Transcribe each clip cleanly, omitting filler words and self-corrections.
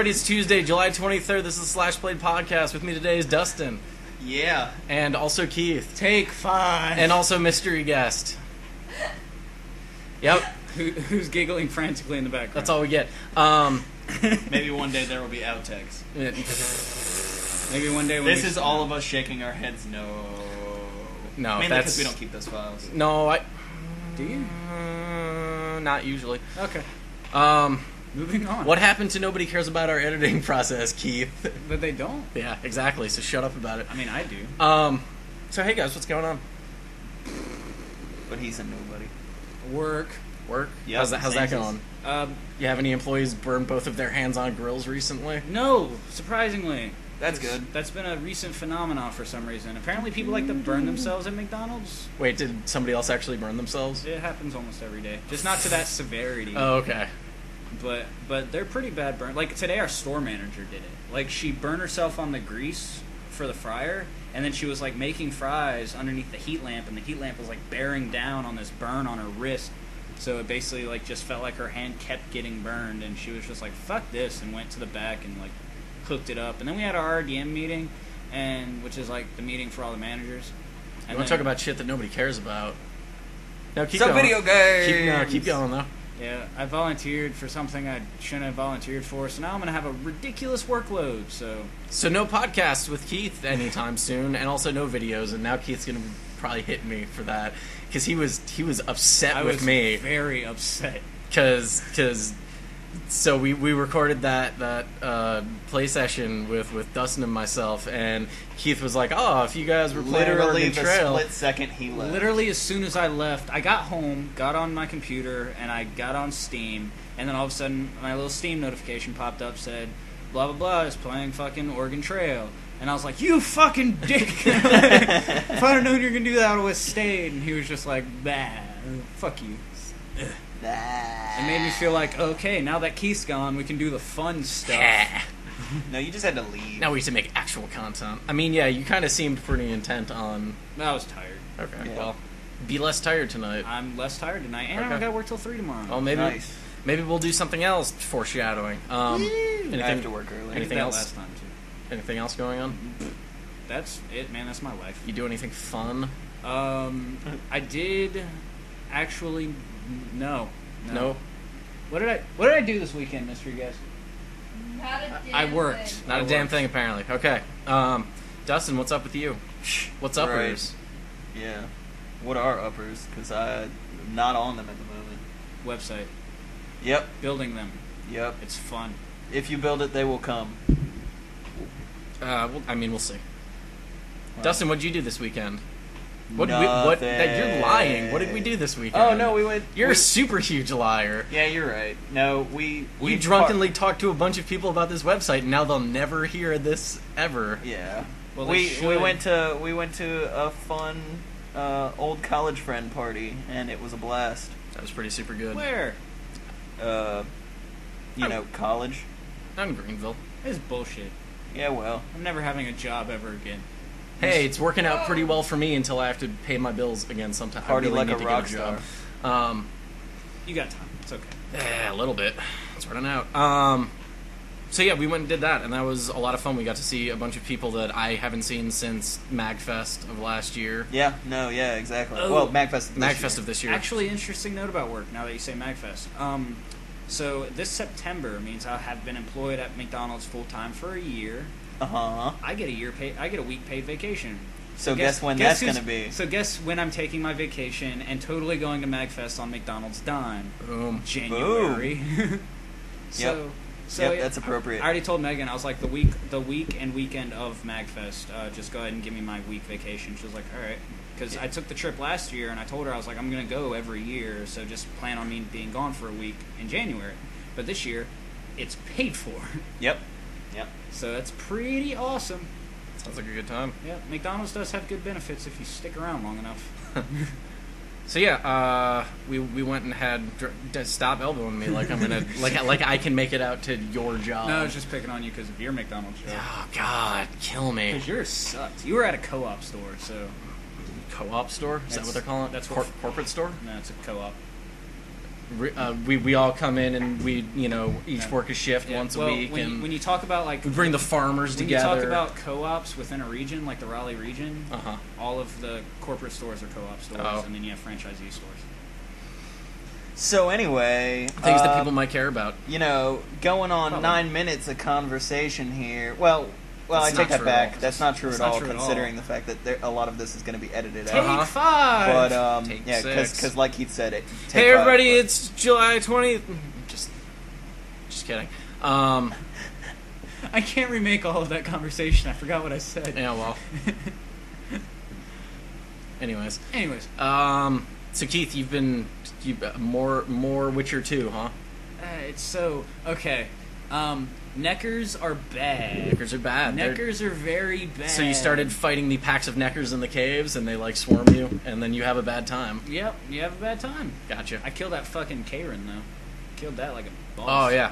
everybody. It's Tuesday, July 23rd. This is the Slash Played Podcast. With me today is Dustin. Yeah. And also Keith. Take 5. And also mystery guest. Yep. Who's giggling frantically in the background. That's all we get. Maybe one day there will be outtakes. Maybe one day when This is all of us shaking our heads no. No, Mainly that's... because we don't keep those files. No, I... Do you? Not usually. Okay. Moving on. What happened to nobody cares about our editing process, Keith? But they don't. Yeah, exactly. So shut up about it. I mean, I do. So hey guys, what's going on? But he's a nobody. Work. Yep, How's that same going? You have any employees burn both of their hands on grills recently? No, surprisingly. That's good. That's been a recent phenomenon for some reason. Apparently people like to burn themselves at McDonald's. Wait, did somebody else actually burn themselves? It happens almost every day. Just not to that severity. Oh, okay. But they're pretty bad burn. Like today our store manager did it. Like she burned herself on the grease for the fryer, and then she was like making fries underneath the heat lamp, and the heat lamp was like bearing down on this burn on her wrist. So it basically like just felt like her hand kept getting burned, and she was just like, fuck this, and went to the back and like hooked it up. And then we had our RDM meeting, which is like the meeting for all the managers. And You want to talk about shit that nobody cares about? No, keep Some going. video games. Keep going though. Yeah, I volunteered for something I shouldn't have volunteered for, so now I'm going to have a ridiculous workload, So no podcasts with Keith anytime soon, and also no videos, and now Keith's going to probably hit me for that, because he was upset with me. I was very upset. So we recorded that play session with Dustin and myself, and Keith was like, "Oh, if you guys were playing Oregon the Trail." split second he left. Literally, as soon as I left, I got home, got on my computer, and I got on Steam, and then all of a sudden, my little Steam notification popped up, said, blah, blah, blah, is playing fucking Oregon Trail. And I was like, you fucking dick! If I'd have known you were going to do that, I would have stayed. And he was just like, bah, fuck you. It made me feel like, okay, now that Keith's gone, we can do the fun stuff. No, you just had to leave. Now we have to make actual content. I mean, yeah, you kind of seemed pretty intent on... I was tired. Okay, Yeah. well, be less tired tonight. I'm less tired tonight, and I Okay. got to work till 3 tomorrow. Well, maybe Nice. maybe we'll do something else, foreshadowing. I have to work early. I did anything that else? last time, too. Anything else going on? That's it, man. That's my life. You do anything fun? I did actually no. No? What did I do this weekend, mystery guest? Not a damn I worked. thing. Not a damn thing, apparently. Okay. Dustin, what's up with you? What's uppers? Yeah. What are uppers? Because I'm not on them at the moment. Website. Yep. Building them. Yep. It's fun. If you build it, they will come. We'll see. Wow. Dustin, what did you do this weekend? You're Nothing. lying. What did we do this weekend? Oh, no, we went... You're a super huge liar. Yeah, you're right. No, we You drunkenly talked to a bunch of people about this website, and now they'll never hear this ever. Yeah. Well, we should. went to a fun old college friend party, and it was a blast. That was pretty super good. Where? College. I'm in Greenville. It's bullshit. Yeah, well. I'm never having a job ever again. Hey, it's working out pretty well for me until I have to pay my bills again sometime. Party I really like need a to rock get a job. star. You got time. It's okay. Yeah, a little bit. It's running out. So yeah, we went and did that, and that was a lot of fun. We got to see a bunch of people that I haven't seen since MagFest of last year. Yeah, no, yeah, exactly. Oh. Well, MagFest MagFest of this year. Actually, interesting note about work. Now that you say MagFest, so this September means I have been employed at McDonald's full time for a year. Uh-huh. I get a week paid vacation. So guess when that's going to be. So guess when I'm taking my vacation and totally going to MagFest on McDonald's dime. Boom. January. Yep, that's appropriate. I already told Megan, I was like, the week and weekend of MagFest, just go ahead and give me my week vacation. She was like, all right. Because I took the trip last year, and I told her, I was like, I'm going to go every year, so just plan on me being gone for a week in January. But this year, it's paid for. Yep. So that's pretty awesome. Sounds like a good time. Yeah, McDonald's does have good benefits if you stick around long enough. So yeah, we went and had stop elbowing me like I'm gonna like I can make it out to your job. No, I was just picking on you because of your McDonald's job. Oh God, kill me. Because yours sucked. You were at a co-op store, so Co-op store? Is that what they're calling it? That's Corporate store? no, it's a co-op. we all come in and we each work a shift once a week, and when you talk about like we bring the farmers when together. you talk about co-ops within a region, like the Raleigh region, all of the corporate stores are co-op stores, and then you have franchisee stores. So anyway, things that people might care about. Going on Probably. 9 minutes of conversation here. Well, I That's take not that true at back. all. That's not true That's at not all, true at all. considering the fact that a lot of this is going to be edited Take out. 5. But Take yeah, 6. because like Keith said, Hey everybody, it's July 20th. Just kidding. I can't remake all of that conversation. I forgot what I said. Yeah, well. Anyways, so Keith, you've been more Witcher 2, huh? It's so okay. Neckers are bad. Neckers are bad. Neckers are very bad. So you started fighting the packs of Neckers in the caves, and they like swarm you, and then you have a bad time. Yep, you have a bad time. Gotcha. I killed that fucking Karen though. Killed that like a boss. Oh yeah,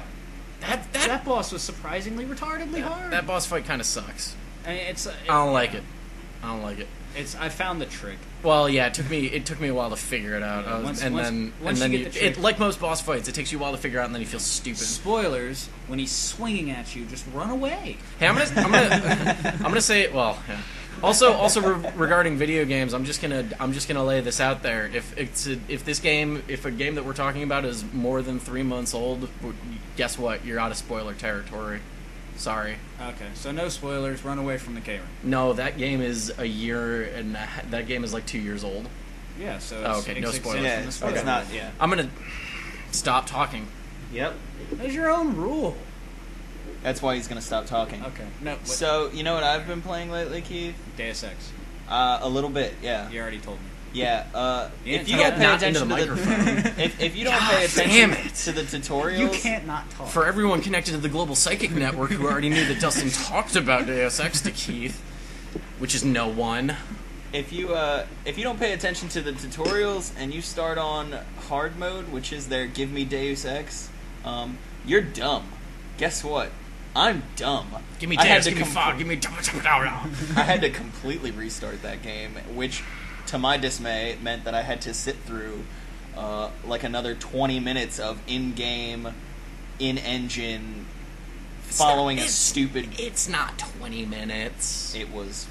that boss was surprisingly retardedly hard. that boss fight kind of sucks. I mean, I don't like it. I don't like it. I found the trick. Well, yeah, it took me a while to figure it out. Yeah, Once you get the trick- like most boss fights, it takes you a while to figure out, and then you feel stupid. Spoilers: when he's swinging at you, just run away. Hey, I'm gonna say, well, yeah. Also regarding video games, I'm just gonna lay this out there. If a game that we're talking about is more than 3 months old, guess what? You're out of spoiler territory. Sorry. Okay, so no spoilers. Run away from the Karen. No, that game is a year and that game is like 2 years old. Yeah. So Oh, it's, okay, no it's spoilers. exempt Yeah, from the it's spoiler. not. Yeah. I'm gonna stop talking. Yep. There's your own rule. That's why he's gonna stop talking. Okay. No. So you know what I've been playing lately, Keith? Deus Ex. A little bit, yeah. You already told me. Yeah. You If you didn't don't talk pay not into attention the to microphone. if you don't God pay damn attention it. to the tutorials, You can't not talk. For everyone connected to the Global Psychic Network who already knew that Dustin talked about Deus Ex to Keith, which is no one. if you don't pay attention to the tutorials and you start on hard mode, which is their Give Me Deus Ex, you're dumb. Guess what? I'm dumb. Give me I had Deus, to give me com- fog, give me... I had to completely restart that game, which, to my dismay, meant that I had to sit through like another 20 minutes of in-game, in-engine, following a stupid... It's not 20 minutes. It was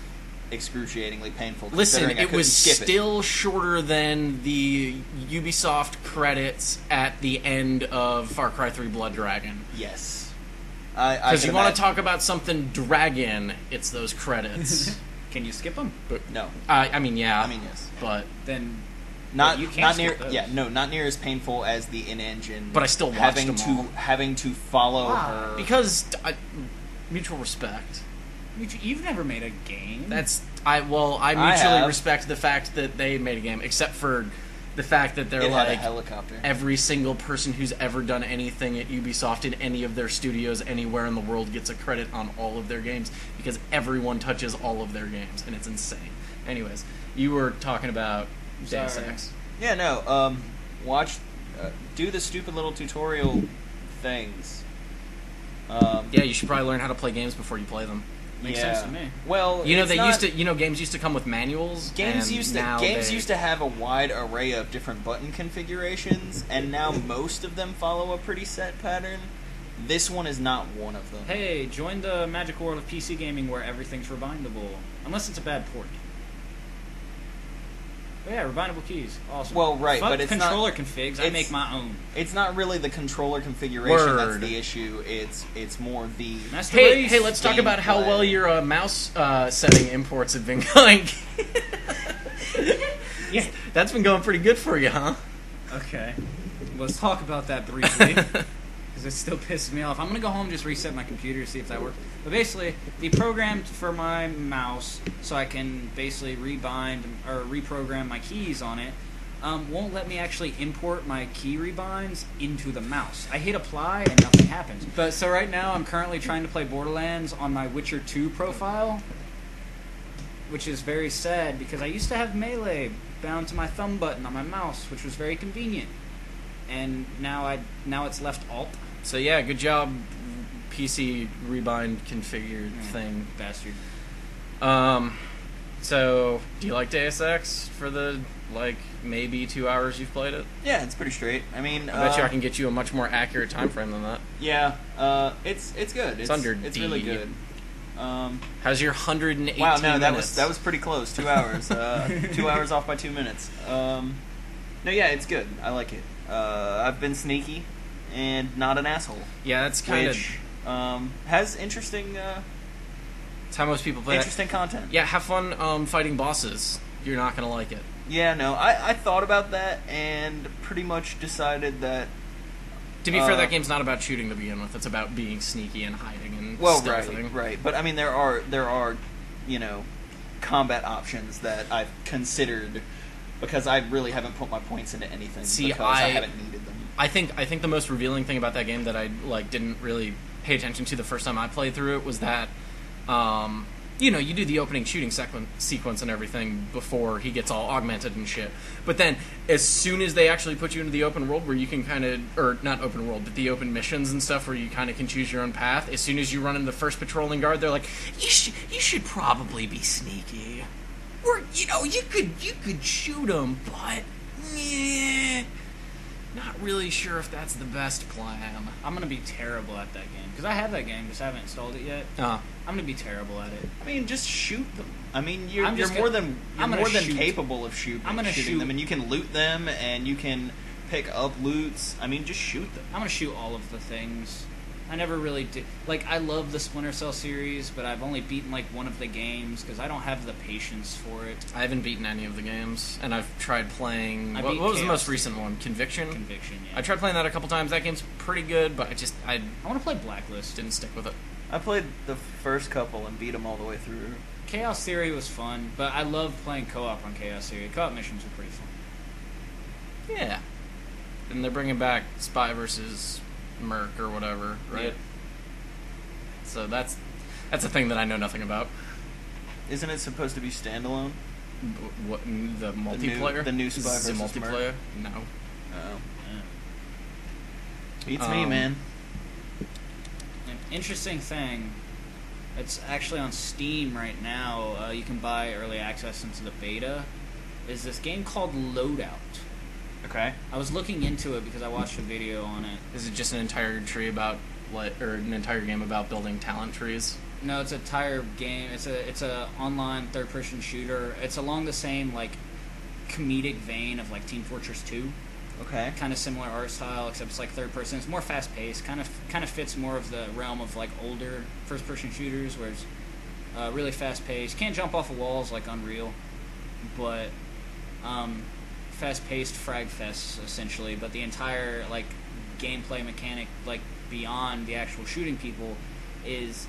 excruciatingly painful. Listen, considering I it couldn't was skip still shorter than the Ubisoft credits at the end of Far Cry 3 Blood Dragon. Yes. Because you want to talk about something dragon, it's those credits. Can you skip them? No. I mean, yeah. I mean, yes. But Then Not you can't not skip near. those. Yeah, no, not near as painful as the in-engine. But I still watched having them to all. having to follow her. because mutual respect. You've never made a game. I mutually have. respect the fact that they made a game, except for the fact that they're it had a like helicopter. every single person who's ever done anything at Ubisoft in any of their studios anywhere in the world gets a credit on all of their games because everyone touches all of their games, and it's insane. Anyways, you were talking about Deus Sorry. Ex. Yeah, no. Watch, do the stupid little tutorial things. Yeah, you should probably learn how to play games before you play them. Makes yeah. sense to me. Well, You know, it's they not- used to. You know, games used to come with manuals. Games and used now to have a wide array of different button configurations, and now most of them follow a pretty set pattern. This one is not one of them. Hey, join the magic world of PC gaming where everything's rebindable, unless it's a bad port. But yeah, rebindable keys, awesome. Well, right, Fuck but it's controller not- configs. I it's- make my own. It's not really the controller configuration that's Word. the issue. It's more the Master Hey, race. hey, let's talk about how gameplay. well your mouse setting imports have been going. Yeah. That's been going pretty good for you, huh? Okay, let's talk about that briefly. Because it still pisses me off. I'm going to go home and just reset my computer to see if that works. But basically, the program for my mouse, so I can basically rebind or reprogram my keys on it, won't let me actually import my key rebinds into the mouse. I hit apply and nothing happens. But so right now, I'm currently trying to play Borderlands on my Witcher 2 profile, which is very sad because I used to have Melee bound to my thumb button on my mouse, which was very convenient. And now it's left alt. So yeah, good job, PC rebind configured thing. Bastard. So, do you like Deus Ex for the, like, maybe 2 hours you've played it? Yeah, it's pretty straight. I mean, I bet you I can get you a much more accurate time frame than that. Yeah, it's good. It's under It's D. really good. How's your 118 Wow, no, minutes? that was pretty close. 2 hours. 2 hours off by 2 minutes. No, yeah, it's good. I like it. I've been sneaky and not an asshole. Yeah, that's kind of... Which has interesting It's how most people play it. content. Yeah, have fun fighting bosses. You're not going to like it. Yeah, no, I thought about that and pretty much decided that... To be fair, that game's not about shooting to begin with. It's about being sneaky and hiding and Well, stealthing. right. But I mean, there are, you know, combat options that I've considered because I really haven't put my points into anything See, because I haven't needed them. I think the most revealing thing about that game that I didn't really pay attention to the first time I played through it was that, you know, you do the opening shooting sequence and everything before he gets all augmented and shit. But then, as soon as they actually put you into the open world where you can kind of, or not open world, but the open missions and stuff where you kind of can choose your own path, as soon as you run into the first patrolling guard, they're like, you should probably be sneaky. Or, you know, you could shoot him, but, not really sure if that's the best plan. I'm gonna be terrible at that game because I have that game, just haven't installed it yet. I'm gonna be terrible at it. I mean, just shoot them. I mean, you're I'm just more gonna- than I'm gonna shoot. capable of shooting. I'm gonna shooting shoot. them, and you can loot them, and you can pick up loots. I mean, just shoot them. I'm gonna shoot all of the things. I never really did. Like, I love the Splinter Cell series, but I've only beaten like one of the games because I don't have the patience for it. I haven't beaten any of the games, and I've tried playing... I What beat was the Chaos. most recent one? Conviction? Conviction, yeah. I tried playing that a couple times. That game's pretty good, but I I want to play Blacklist. didn't stick with it. I played the first couple and beat them all the way through. Chaos Theory was fun, but I love playing co-op on Chaos Theory. Co-op missions were pretty fun. Yeah. And they're bringing back Spy versus Merc or whatever, right? Yeah. So that's a thing that I know nothing about. Isn't it supposed to be standalone? What, the multiplayer? the new Spy Is it versus Merc? multiplayer? No. Oh, Yeah. beats me, Um, man. An interesting thing, it's actually on Steam right now. You can buy early access into the beta. Is this game called Loadout? Okay. I was looking into it because I watched a video on it. Is it just an entire tree about or an entire game about building talent trees? No, it's a entire game. It's a online third-person shooter. It's along the same like comedic vein of like Team Fortress 2. Okay. Kind of similar art style, except it's like third person. It's more fast paced. Kind of fits more of the realm of like older first person shooters, where it's really fast paced. Can't jump off of walls like Unreal, but fast paced frag fests essentially. But the entire like gameplay mechanic, like beyond the actual shooting people, is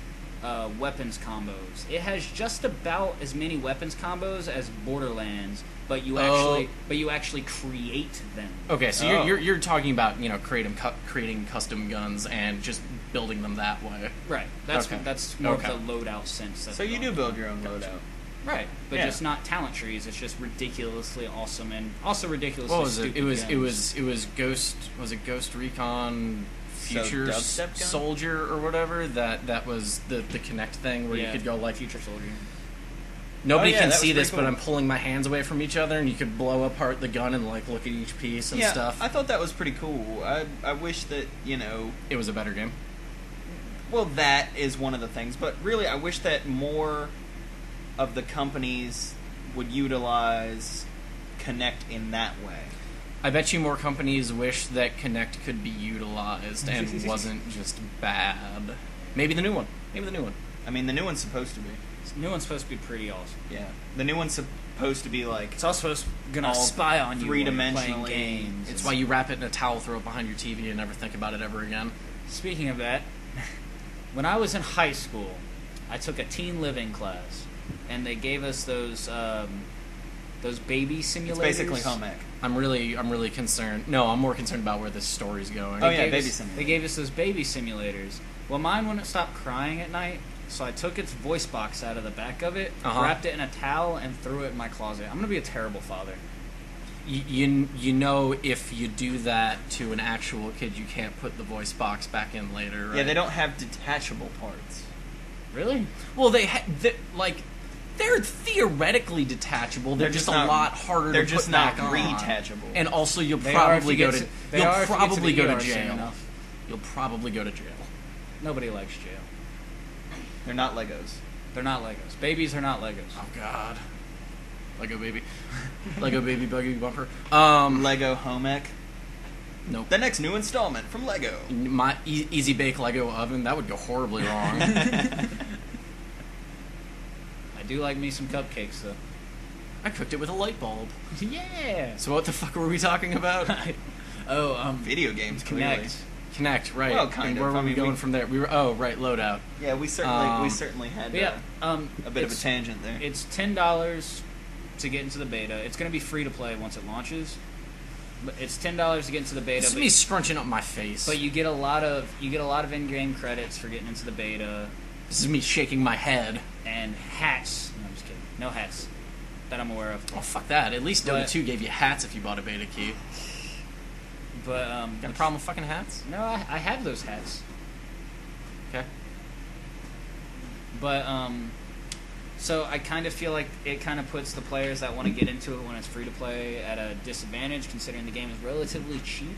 weapons combos. It has just about as many weapons combos as Borderlands, but you actually create them. Okay, so Oh. you're talking about, you know, creating custom guns and just building them that way. Right. That's Okay. that's more Okay. of the loadout sense. So you do build your own loadout. Right, but Yeah. just not talent trees. It's just ridiculously awesome and also ridiculously What was it? stupid. It was Ghost. Was it Ghost Recon Future dubstep gun? Soldier or whatever? That was the Kinect thing where you could go like Future Soldier. nobody Oh, yeah, can that was see this, pretty but cool. I'm pulling my hands away from each other, and you could blow apart the gun and like look at each piece and Yeah, stuff. I thought that was pretty cool. I wish that, you know, It was a better game. well, that is one of the things, but really I wish that more of the companies would utilize Connect in that way. I bet you more companies wish that Kinect could be utilized and wasn't just bad. Maybe the new one. I mean, the new one's supposed to be. This new one's supposed to be pretty awesome. Yeah. The new one's supposed to be like... It's also gonna All spy on you while you're playing three-dimensionally. games. It's why you wrap it in a towel, throw it behind your TV, and never think about it ever again. Speaking of that, when I was in high school, I took a teen living class, and they gave us those baby simulators. It's basically home ec. I'm really concerned. No, I'm more concerned about where this story's going. Oh, yeah, Gave baby us- simulators. They gave us those baby simulators. Well, mine wouldn't stop crying at night, so I took its voice box out of the back of it, wrapped it in a towel, and threw it in my closet. I'm gonna be a terrible father. You know, if you do that to an actual kid, you can't put the voice box back in later, right? Yeah, they don't have detachable parts. Really? Well, like They're theoretically detachable. They're just a not- lot harder They're to just put not back on. retachable. And also, you'll They are if probably you go get to to- they you'll are if you get to probably the go to ER soon jail. enough. You'll probably go to jail. Nobody likes jail. They're not Legos. They're not Legos. Babies are not Legos. Oh God, Lego baby, Lego baby buggy bumper. Lego home ec. Nope. The next new installment from Lego. My easy bake Lego oven, that would go horribly wrong. I do like me some cupcakes though. I cooked it with a light bulb. Yeah. So what the fuck were we talking about? Video games, clearly. Connect. Connect, right? Well, kind and of. Where were I we mean, going we- from there? We were loadout. Yeah, we certainly had But yeah. a bit of a it's- tangent there. It's $10 to get into the beta. It's going to be free to play once it launches. But it's $10 to get into the beta. This is me scrunching up my face. But you get a lot of in-game credits for getting into the beta This is me shaking my head. and hats. No, I'm just kidding. No hats that I'm aware of. Oh fuck that! At least Dota But- 2 gave you hats if you bought a beta key. But Got a problem with fucking hats? no, I have those hats. Okay. But so I kind of feel like it kind of puts the players that want to get into it when it's free to play at a disadvantage, considering the game is relatively cheap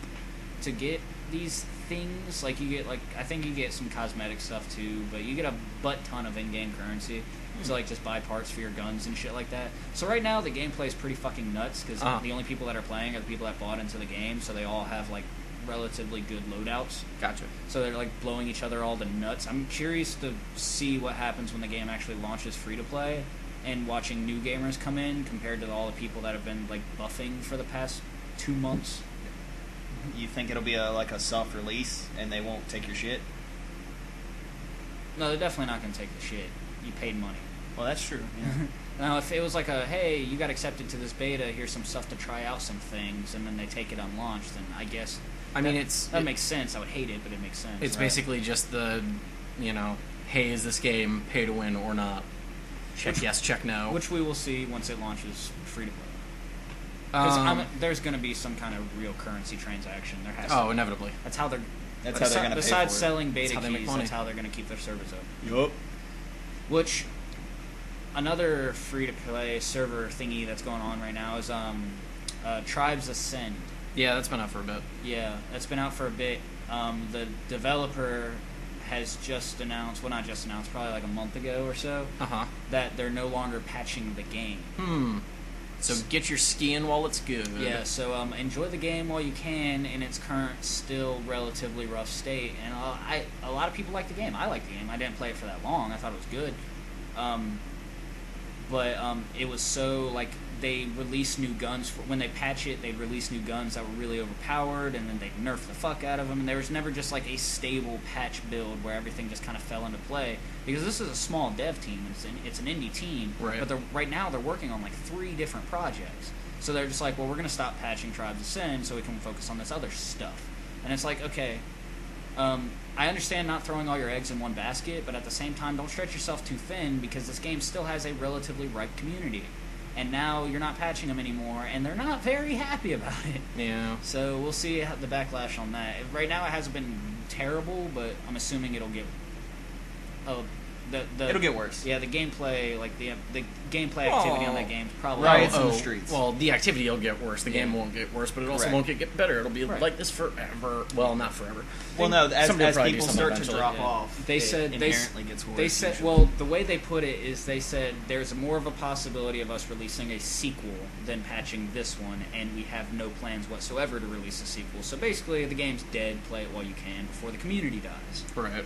to get these things. Like you get I think you get some cosmetic stuff too, but you get a butt ton of in-game currency to like just buy parts for your guns and shit like that. So right now the gameplay is pretty fucking nuts because the only people that are playing are the people that bought into the game, so they all have like relatively good loadouts. Gotcha. So they're like blowing each other all to nuts. I'm curious to see what happens when the game actually launches free to play, and watching new gamers come in compared to all the people that have been like buffing for the past 2 months. You think it'll be a soft release and they won't take your shit? No, they're definitely not going to take the shit. You paid money. Well, that's true. Yeah. Now, if it was like hey, you got accepted to this beta, here's some stuff to try out some things, and then they take it on launch, then I guess I mean, that makes sense. I would hate it, but it makes sense. It's Right. basically just the, hey, is this game pay to win or not? Check yes, check no. Which we will see once it launches free to play. Because there's going to be some kind of real currency transaction. There has to be. Inevitably. That's how they're. That's how they're going to pay for Besides it. selling beta That's how they make keys, money. that's how they're going to keep their servers up. Yup. Which another free-to-play server thingy that's going on right now is Tribes Ascend. Yeah, that's been out for a bit. Yeah, that's been out for a bit. The developer has just announced, well, not just announced, probably like a month ago or so, that they're no longer patching the game. So get your skiing while it's good. Yeah, so enjoy the game while you can in its current, still relatively rough state. And a lot of people like the game. I like the game. I didn't play it for that long. I thought it was good. But it was so, like, they released new guns. When they patch it, they'd release new guns that were really overpowered, and then they'd nerf the fuck out of them. And there was never just, like, a stable patch build where everything just kind of fell into play. Because this is a small dev team. It's an indie team. Right. But right now they're working on, like, 3 different projects. So they're just like, well, we're going to stop patching Tribes Ascend so we can focus on this other stuff. And it's like, okay, I understand not throwing all your eggs in one basket, but at the same time, don't stretch yourself too thin because this game still has a relatively ripe community. And now you're not patching them anymore, and they're not very happy about it. Yeah. So we'll see the backlash on that. Right now it hasn't been terrible, but I'm assuming it'll get... It'll get worse. Yeah, the gameplay, like the gameplay activity on that game is probably... Riots in the streets. Well, the activity will get worse. The game won't get worse, but it also Correct. won't get better. It'll be Right. like this forever. Well, not forever. Well, no, as Somebody will probably do people something start to eventually, drop yeah. off, They it said inherently gets worse. They said, usually. well, the way they put it is they said there's more of a possibility of us releasing a sequel than patching this one, and we have no plans whatsoever to release a sequel. So basically, the game's dead. Play it while you can before the community dies. Right.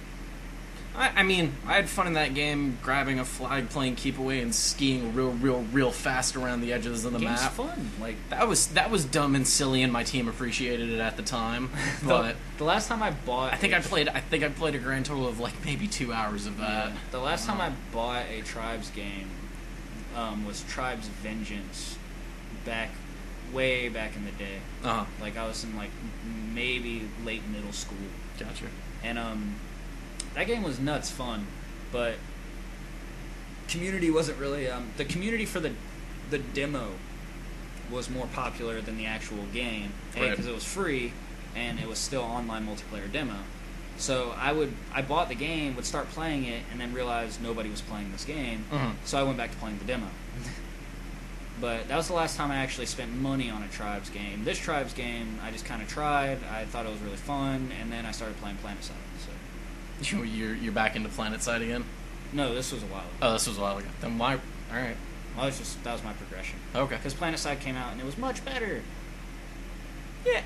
I mean, I had fun in that game, grabbing a flag, playing keep away, and skiing real fast around the edges of the Game's map. fun. Like That was dumb and silly, and my team appreciated it at the time. But the last time I bought, I think I played a grand total of like maybe 2 hours of that. the last time I bought a Tribes game was Tribes Vengeance, way back in the day. Like I was in like maybe late middle school, Gotcha. and that game was nuts fun, but community wasn't really the community for the demo was more popular than the actual game. Right. Because it was free and it was still online multiplayer demo. So I bought the game, would start playing it, and then realized nobody was playing this game. Mhm. So I went back to playing the demo. But that was the last time I actually spent money on a Tribes game. This Tribes game, I just kind of tried. I thought it was really fun, and then I started playing PlanetSide. So You're back into PlanetSide again? no, this was a while ago. Oh, this was a while ago. Then why? All right. That was my progression. Okay. Because PlanetSide came out and it was much better. Yeah,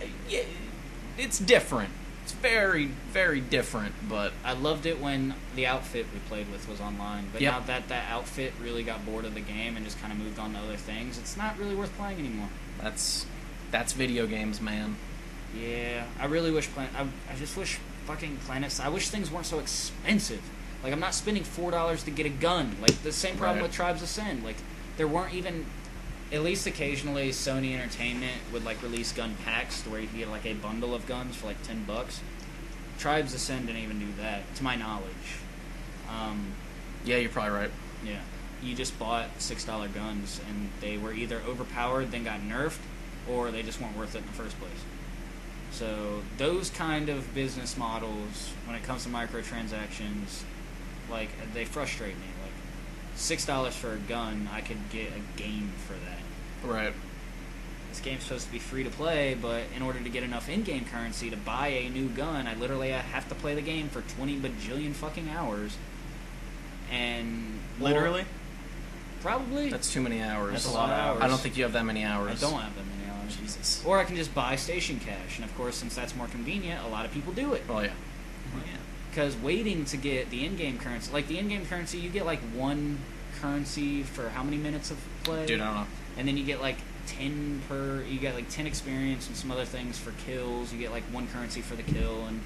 it's different. It's very, very different, but I loved it when the outfit we played with was online, but Yep. now that outfit really got bored of the game and just kind of moved on to other things, it's not really worth playing anymore. that's video games, man. Yeah, I really wish I just wish fucking PlanetSide. I wish things weren't so expensive. Like, I'm not spending $4 to get a gun. Like, the same problem Right. with Tribes Ascend. Like, there weren't even... At least occasionally, Sony Entertainment would, like, release gun packs to where you could get, like, a bundle of guns for, like, $10. Tribes Ascend didn't even do that, to my knowledge. Yeah, you're probably right. Yeah. You just bought $6 guns, and they were either overpowered, then got nerfed, or they just weren't worth it in the first place. So those kind of business models, when it comes to microtransactions, like, they frustrate me. Like, $6 for a gun, I could get a game for that. Right. This game's supposed to be free to play, but in order to get enough in-game currency to buy a new gun, I literally have to play the game for 20 bajillion fucking hours. And Literally? probably. That's too many hours. That's a lot of hours. I don't think you have that many hours. I don't have that many hours. Jesus. Or I can just buy station cash, and of course, since that's more convenient, a lot of people do it. Well, yeah. Yeah. Because waiting to get the in-game currency, like the in-game currency, you get like one currency for how many minutes of play? Dude, I don't know. And then you get like 10 you get like 10 experience and some other things for kills. You get like one currency for the kill and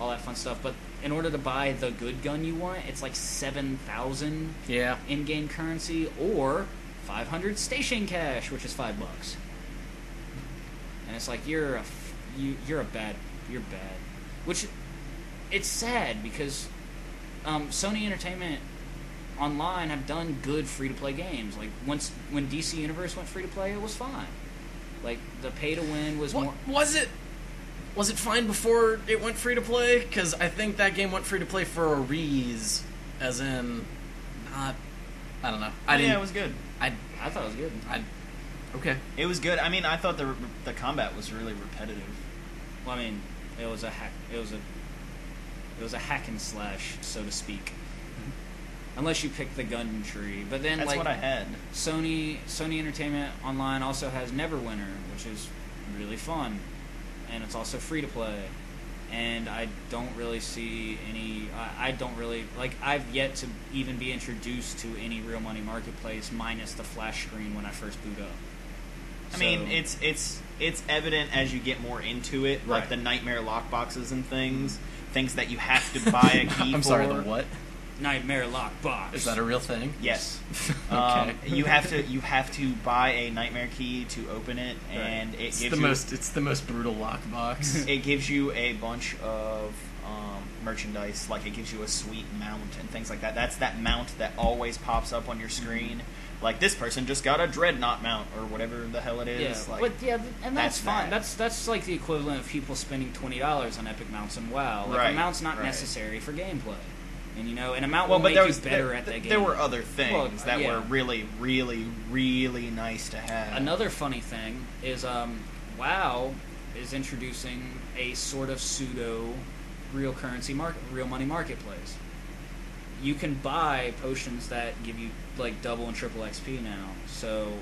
all that fun stuff. But in order to buy the good gun you want, it's like 7,000 Yeah. in-game currency or 500 station cash, which is $5. And it's like you're bad. Which it's sad because Sony Entertainment Online have done good free-to-play games. Like when DC Universe went free-to-play, it was fine. Like the pay-to-win was more. Was it fine before it went free to play? Because I think that game went free to play for a reason, as in, not. I don't know. Yeah, it was good. I thought it was good. Okay. It was good. I mean, I thought the combat was really repetitive. Well, I mean, it was a hack. It was a hack and slash, so to speak. Unless you pick the gun tree, but then That's like what I had. Sony Entertainment Online also has Neverwinter, which is really fun, and it's also free to play. And I don't really see any. I don't really like. I've yet to even be introduced to any real money marketplace minus the flash screen when I first boot up. I mean, it's evident as you get more into it, like Right. the nightmare lockboxes and things that you have to buy a key I'm for. sorry, the what? Nightmare Lockbox. Is that a real thing? Yes. Okay. You have to buy a nightmare key to open it, and it It's gives the you most. It's the most brutal lockbox. it gives you a bunch of merchandise, like it gives you a sweet mount and things like that. That's that mount that always pops up on your screen. Like, this person just got a Dreadnought mount, or whatever the hell it Yeah, is. Like, but yeah, and that's that's fine. that. That's like the equivalent of people spending $20 on epic mounts in WoW. Like, Right, a mount's not right. necessary for gameplay, and and a mount well, will but make there you was better at that game. there were other things Well, that yeah. were really, really, really nice to have. Another funny thing is WoW is introducing a sort of pseudo real money marketplace. You can buy potions that give you like double and triple XP now. So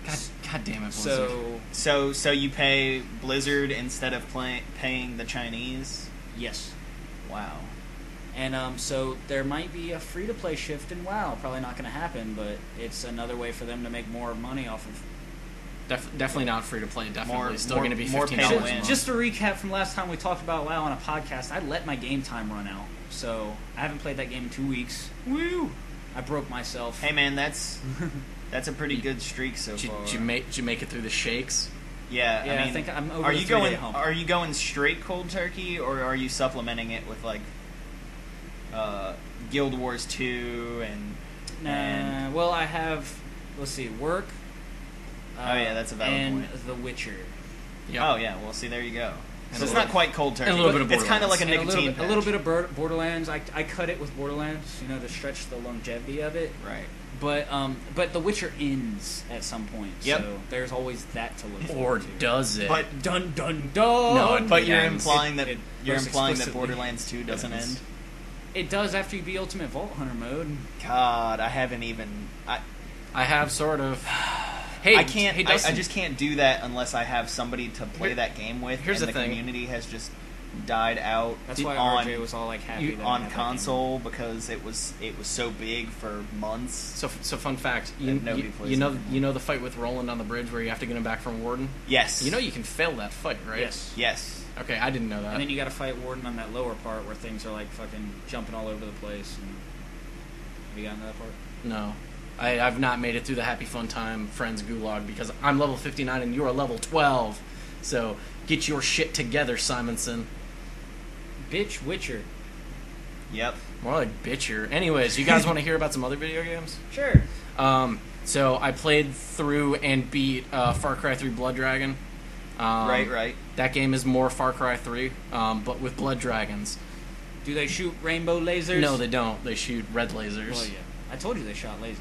God damn it, Blizzard. So you pay Blizzard instead of paying the Chinese? yes. Wow. And so there might be a free-to-play shift in WoW. Probably not going to happen, but it's another way for them to make more money off of. Definitely not free to play. Definitely More- still more- going to be more $15 pay to a win. month. Just to recap from last time we talked about WoW on a podcast, I let my game time run out. So I haven't played that game in 2 weeks. Woo! I broke myself. Hey man, that's a pretty good streak so Did far. did you make it through the shakes? Yeah, Yeah, I I mean, think I'm over are the you 3-day going? hump. Are you going straight cold turkey, or are you supplementing it with like Guild Wars 2 and? Nah. Well, I have. Let's see, work. Oh, yeah, that's a valid and point. The Witcher. Yep. Oh yeah, well see there you go. So it's not quite cold turkey. And a little bit of it's kind of like a And nicotine a little bit of Borderlands. I cut it with Borderlands, to stretch the longevity of it. Right. But The Witcher ends at some point, Yep. so there's always that to look Or forward to. does it? But Dun dun dun. No, but you're ends. implying that most explicitly Borderlands 2 doesn't Yes. end. It does after you beat Ultimate Vault Hunter mode. God, I haven't even. I have sort of. Hey, I can't. Hey, I Dustin, just can't do that unless I have somebody to play Here- that game with. here's and the the thing. community has just died out. That's why on, RJ was all like happy that I on had that console because it was so big for months. So fun fact. And nobody plays it anymore. You know the fight with Roland on the bridge where you have to get him back from Warden. Yes. You know you can fail that fight, game. right? Yes. Yes. Okay, I didn't know And that. then you got to fight Warden on that lower part where things are like fucking jumping all over the place. And have you gotten to that part? No. I've not made it through the Happy Fun Time Friends Gulag because I'm level 59 and you're level 12. So get your shit together, Simonson. Bitch Witcher. Yep. More like bitcher. Anyways, you guys want to hear about some other video games? Sure. So I played through and beat Far Cry 3 Blood Dragon. Right. That game is more Far Cry 3, but with blood dragons. Do they shoot rainbow lasers? No, they don't. They shoot red lasers. Well, yeah. I told you they shot lasers.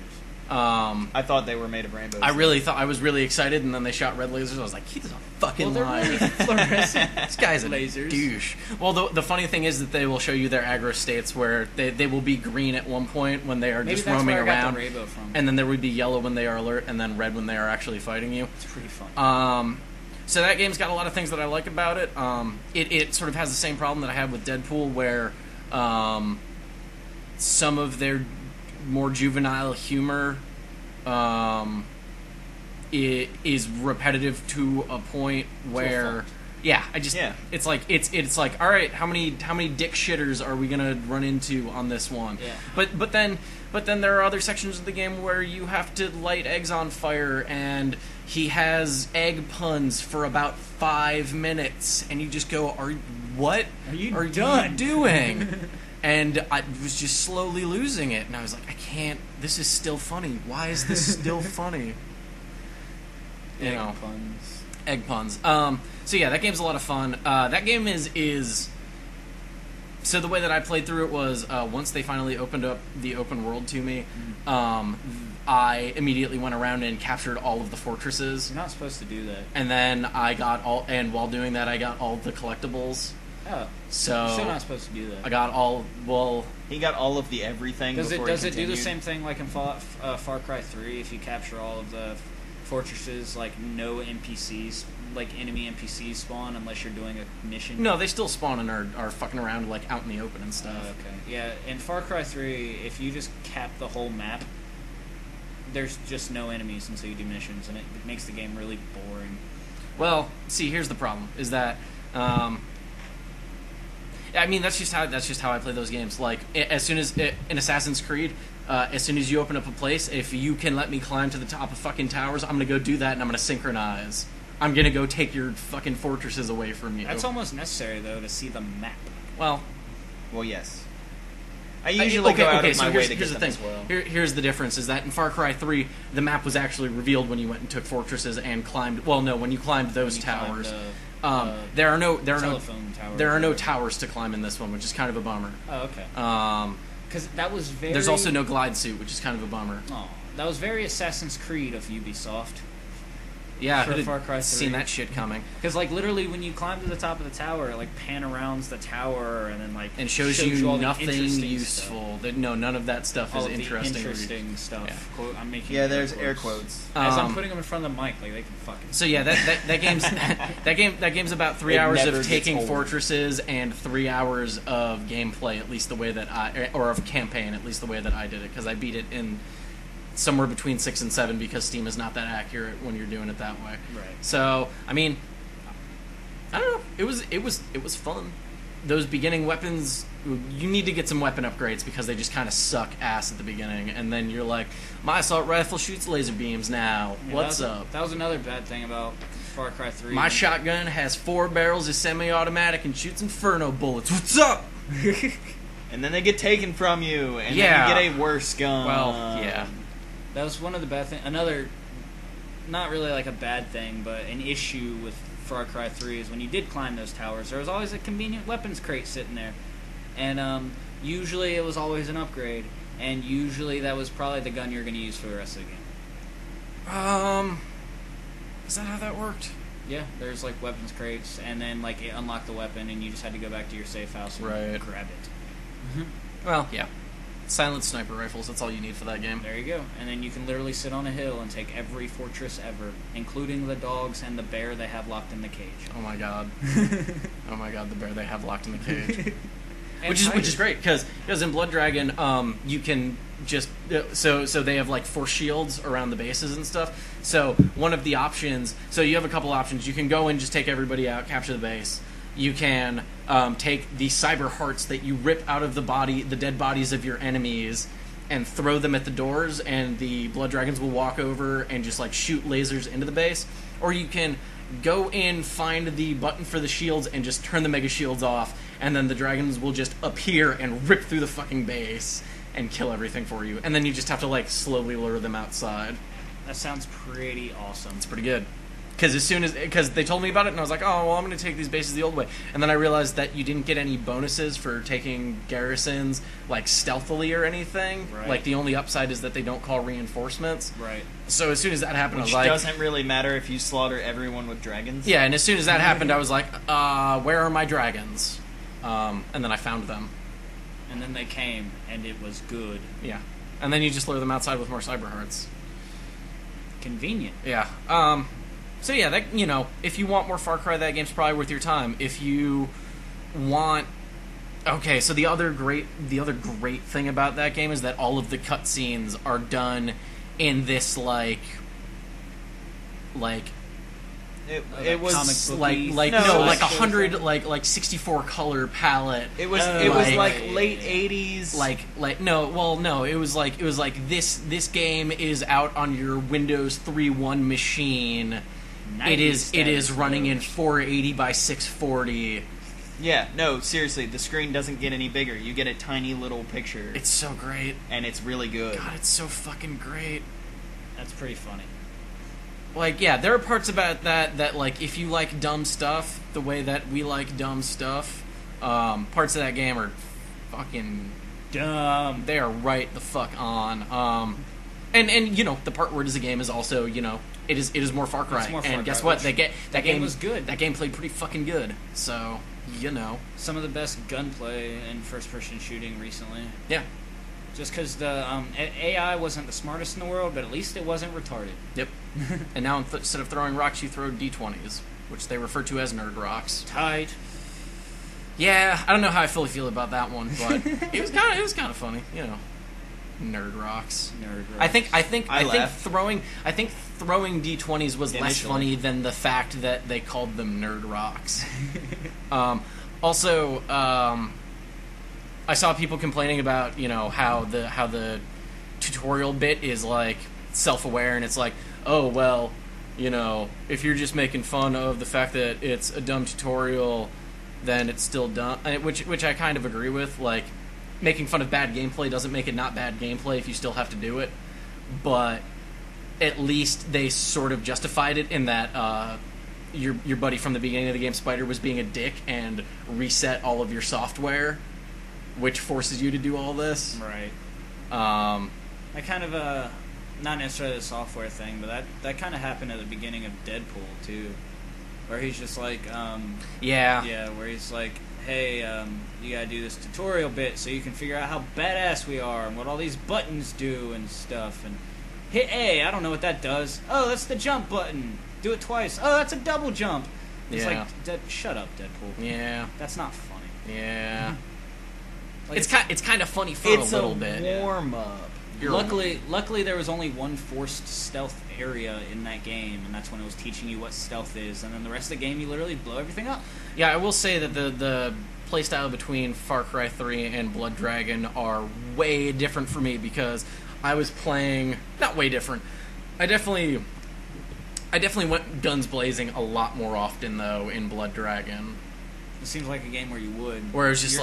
I thought they were made of rainbows. I was really excited, and then they shot red lasers. I was like, he's a fucking Well, liar. they're really fluorescent. This guy's a lasers. douche. Well, the funny thing is that they will show you their aggro states where they will be green at one point when they are Maybe just that's roaming where I got around, the rainbow from. and then there would be yellow when they are alert, and then red when they are actually fighting you. It's pretty fun. So that game's got a lot of things that I like about it. It sort of has the same problem that I had with Deadpool, where some of their more juvenile humor it is repetitive to a point where it's like all right, how many dick shitters are we gonna run into on this one? Yeah. But then there are other sections of the game where you have to light eggs on fire, and he has egg puns for about 5 minutes, and you just go, what Are you are done? you doing? And I was just slowly losing it, and I was like, I can't. This is still funny. Why is this still funny? You know, puns. egg puns. So yeah, that game's a lot of fun. That game is. So the way that I played through it was once they finally opened up the open world to me, I immediately went around and captured all of the fortresses, You're not supposed to do that. and then while doing that, I got all the collectibles. Oh. So You're still not supposed to do that. I got all. Well, He got all of the everything. Does it before do he the continued. same thing like in Far Cry 3? If you capture all of the fortresses, like no NPCs, like enemy NPCs spawn unless you're doing a mission? no, they still spawn and are fucking around like out in the open and stuff. Okay. Yeah, in Far Cry 3, if you just cap the whole map, there's just no enemies until you do missions, and it makes the game really boring. Well, see, here's the problem: is that I mean, that's just how I play those games. Like, as soon as in Assassin's Creed, as soon as you open up a place, if you can let me climb to the top of fucking towers, I'm gonna go do that, and I'm gonna synchronize. I'm gonna go take your fucking fortresses away from you. That's almost necessary, though, to see the map. Well, Well, yes. I usually go out of my way to get them as well. Here's the difference: is that in Far Cry 3, the map was actually revealed when you went and took fortresses and climbed. Well, no, when you climbed those When you climb towers. the, There are no telephone towers. there are no towers to climb in this one, which is kind of a bummer. Oh, okay. Because that was very... There's also no glide suit, which is kind of a bummer. Oh, that was very Assassin's Creed of Ubisoft. Yeah, For who'd Far Cry 3. seen that shit coming. Because, like, literally, when you climb to the top of the tower, it, like, pan arounds the tower and then, like... And shows you all the nothing interesting useful. No, none of that stuff All is of the interesting. interesting stuff. Yeah. Quote, I'm making Yeah, there's air quotes. As I'm Um, putting them in front of the mic, like, they can fucking... So yeah, that game's that game's about 3 It hours never of gets taking old. fortresses and 3 hours of gameplay, at least the way that or of campaign, at least the way that I did it, because I beat it in somewhere between 6 and 7 because Steam is not that accurate when you're doing it that way. Right. So I mean, I don't know. It was fun. Those beginning weapons, you need to get some weapon upgrades because they just kind of suck ass at the beginning, and then you're like, my assault rifle shoots laser beams now. Yeah, What's that was, up? That was another bad thing about Far Cry 3. My shotgun has 4 barrels, is semi-automatic, and shoots inferno bullets. What's up? And then they get taken from you, and Yeah. then you get a worse gun. Well, yeah. That was one of the bad things. Another, not really like a bad thing, but an issue with Far Cry 3 is when you did climb those towers, there was always a convenient weapons crate sitting there. And usually it was always an upgrade, and usually that was probably the gun you're going to use for the rest of the game. Is that how that worked? Yeah, there's like weapons crates, and then like it unlocked the weapon, and you just had to go back to your safe house and Right. grab it. Well, yeah. Silent sniper rifles, that's all you need for that game. There you go. And then you can literally sit on a hill and take every fortress ever, including the dogs and the bear they have locked in the cage. Oh my god. Oh my god, the bear they have locked in the cage. And which is tigers. great, because in Blood Dragon, you can just... So they have, like, force shields around the bases and stuff. So one of the options... So you have a couple options. You can go and just take everybody out, capture the base. You can take the cyber hearts that you rip out of the dead bodies of your enemies, and throw them at the doors, and the Blood Dragons will walk over and just, like, shoot lasers into the base. Or you can go in, find the button for the shields, and just turn the mega shields off, and then the dragons will just appear and rip through the fucking base and kill everything for you. And then you just have to, like, slowly lure them outside. That sounds pretty awesome. It's pretty good. Because they told me about it, and I was like, oh, well, I'm going to take these bases the old way. And then I realized that you didn't get any bonuses for taking garrisons, like, stealthily or anything. Right. Like, the only upside is that they don't call reinforcements. Right. So as soon as that happened, Which I was like... doesn't really matter if you slaughter everyone with dragons. Yeah, and as soon as that happened, I was like, where are my dragons? And then I found them. And then they came, and it was good. Yeah. And then you just lure them outside with more cyber hearts. Convenient. Yeah. So yeah, that, you know, if you want more Far Cry, that game's probably worth your time. If you want... Okay, so the other great thing about that game is that all of the cutscenes are done in this, like It was comic booky. No, like like 100 like 64 color palette. It was like- like late 80s. It was like this game is out on your Windows 3.1 machine. It is running in 480 by 640. Yeah, no, seriously, the screen doesn't get any bigger. You get a tiny little picture, It's so great. and it's really good. God, it's so fucking great. That's pretty funny. Like, yeah, there are parts about that like, if you like dumb stuff the way that we like dumb stuff, parts of that game are fucking Dumb. they are right the fuck on. And you know, the part where it is a game is also, you know, it is more Far Cry. It's more Far and guess Cry, what? which- That game was good. That game played pretty fucking good. So, you know. Some of the best gunplay in first-person shooting recently. Yeah. Just because the AI wasn't the smartest in the world, but at least it wasn't retarded. Yep. And now instead of throwing rocks, you throw D20s, which they refer to as nerd rocks. Tight. Yeah, I don't know how I fully feel about that one, but it was kind of funny, you know. Nerd rocks. Nerd. I think laughed. throwing D20s was less Initially. funny than the fact that they called them nerd rocks. Also, I saw people complaining about, you know, how the tutorial bit is like self-aware, and it's like, oh well, you know, if you're just making fun of the fact that it's a dumb tutorial, then it's still dumb. Which I kind of agree with. Like, making fun of bad gameplay doesn't make it not bad gameplay if you still have to do it. But at least they sort of justified it in that your buddy from the beginning of the game, Spider, was being a dick and reset all of your software, which forces you to do all this. Right. Um, I kind of not necessarily the software thing, but that kind of happened at the beginning of Deadpool too, where he's just like, yeah. where he's like, hey, you gotta do this tutorial bit so you can figure out how badass we are and what all these buttons do and stuff, and hit A, I don't know what that does. Oh, that's the jump button. Do it twice. Oh, that's a double jump. It's Yeah. like, shut up, Deadpool. Yeah. That's not funny. Yeah. Like, It's kind of funny for it's a little bit. warm up. Luckily, there was only one forced stealth area in that game, and that's when it was teaching you what stealth is. And then the rest of the game, you literally blow everything up. Yeah, I will say that the playstyle between Far Cry 3 and Blood Dragon are way different for me, because I was playing... Not way different. I definitely went guns blazing a lot more often, though, in Blood Dragon. It seems like a game where you would. Where it's just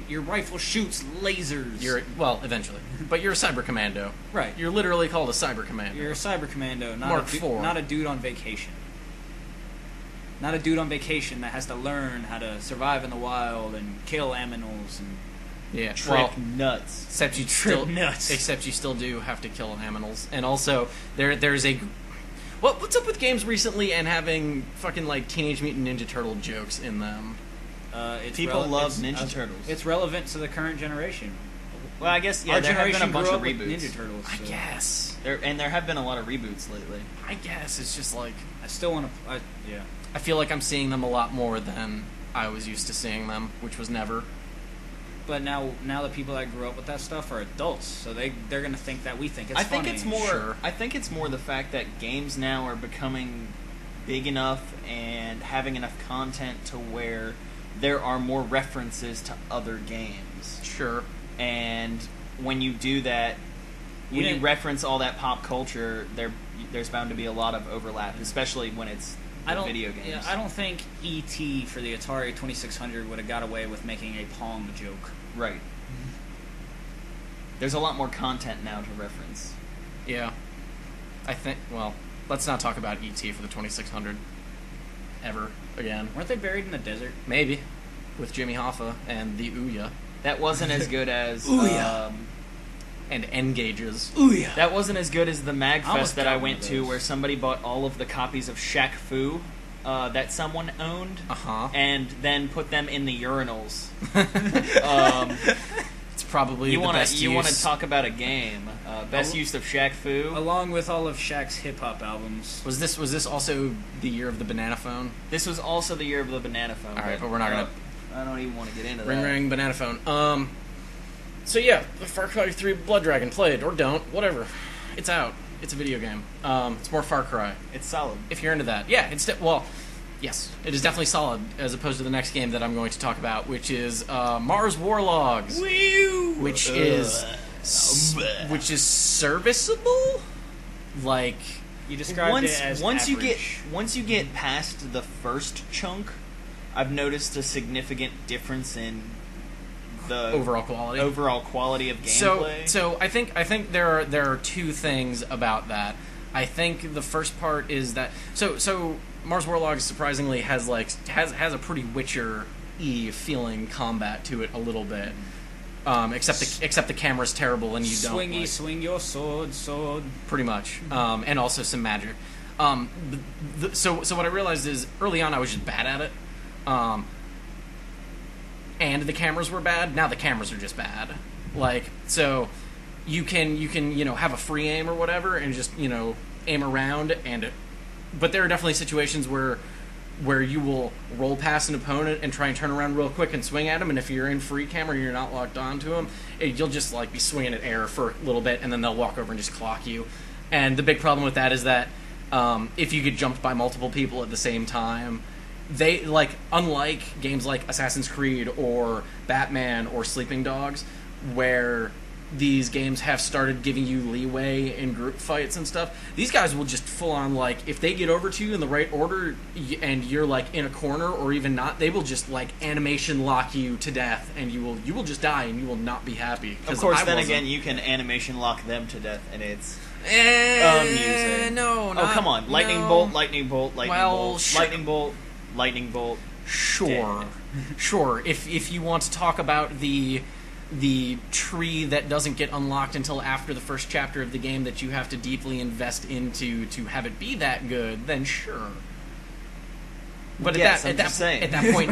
your rifle shoots lasers. Well, eventually. But you're a cyber commando. Right. You're literally called a cyber commando. You're a cyber commando, Mark IV. not a dude on vacation. not a dude on vacation that has to learn how to survive in the wild and kill animals and Yeah, Trick nuts. except you Trip still nuts. except you still do have to kill animals, and also there's a what's up with games recently and having fucking like Teenage Mutant Ninja Turtle jokes in them? It's People love it's- Ninja Turtles. It's relevant to the current generation. Well, I guess Our there have generation been a bunch grew of up with reboots. Ninja Turtles. I so guess. There have been a lot of reboots lately. I guess it's just like I still want to. Yeah. I feel like I'm seeing them a lot more than I was used to seeing them, which was never. But now the people that grew up with that stuff are adults, so they're gonna think that we think it's I think funny. it's more. Sure. I think it's more the fact that games now are becoming big enough and having enough content to where there are more references to other games. Sure. And when you do that, when you didn't- reference all that pop culture, there's bound to be a lot of overlap, especially when it's the video games. Yeah, I don't think E.T. for the Atari 2600 would have got away with making a Pong joke. Right. There's a lot more content now to reference. Yeah. I think. Well, let's not talk about ET for the 2600 ever again. Weren't they buried in the desert? Maybe with Jimmy Hoffa and the Ouya That wasn't as good as Ouya. and N gauges. Ouya. that wasn't as good as the I almost MagFest that I got one went of to, those. where somebody bought all of the copies of Shaq Fu that someone owned, and then put them in the urinals. It's probably You the want best to use. talk about a game? Best use of Shaq Fu. Along with all of Shaq's hip hop albums. Was this also the year of the banana phone? This was also the year of the banana phone. All right, but we're not gonna- I don't even want to get into Ring that. ring banana phone. So yeah, the Far Cry 3 Blood Dragon, played or don't, whatever. It's out. It's a video game. It's more Far Cry. It's solid. If you're into that, yeah, yes, it is definitely solid as opposed to the next game that I'm going to talk about, which is Mars Warlogs, which is serviceable. Like, You described it as once average. you get past the first chunk, I've noticed a significant difference in the overall quality. of gameplay. So I think there are two things about that. I think the first part is that so Mars Warlogs surprisingly has a pretty Witcher-y feeling combat to it a little bit. Except the camera's terrible and you don't Swingy, swing your sword. pretty much, and also some magic. So what I realized is early on I was just bad at it, and the cameras were bad. Now the cameras are just bad. Like, so you can have a free aim or whatever and just aim around, but there are definitely situations where you will roll past an opponent and try and turn around real quick and swing at him, and if you're in free camera and you're not locked onto him, you'll just like be swinging at air for a little bit, and then they'll walk over and just clock you. And the big problem with that is that if you get jumped by multiple people at the same time, they unlike games like Assassin's Creed or Batman or Sleeping Dogs, where these games have started giving you leeway in group fights and stuff, these guys will just full on, like, if they get over to you in the right order and you're like in a corner or even not, they will just like animation lock you to death, and you will just die and you will not be happy. Of course, then again, you can animation lock them to death, and it's amusing. No, not, come on! Lightning no. bolt, lightning bolt, lightning Well, bolt, lightning bolt, lightning bolt. Sure, sure. If you want to talk about the tree that doesn't get unlocked until after the first chapter of the game that you have to deeply invest into to have it be that good, then sure. But Yes, at that point,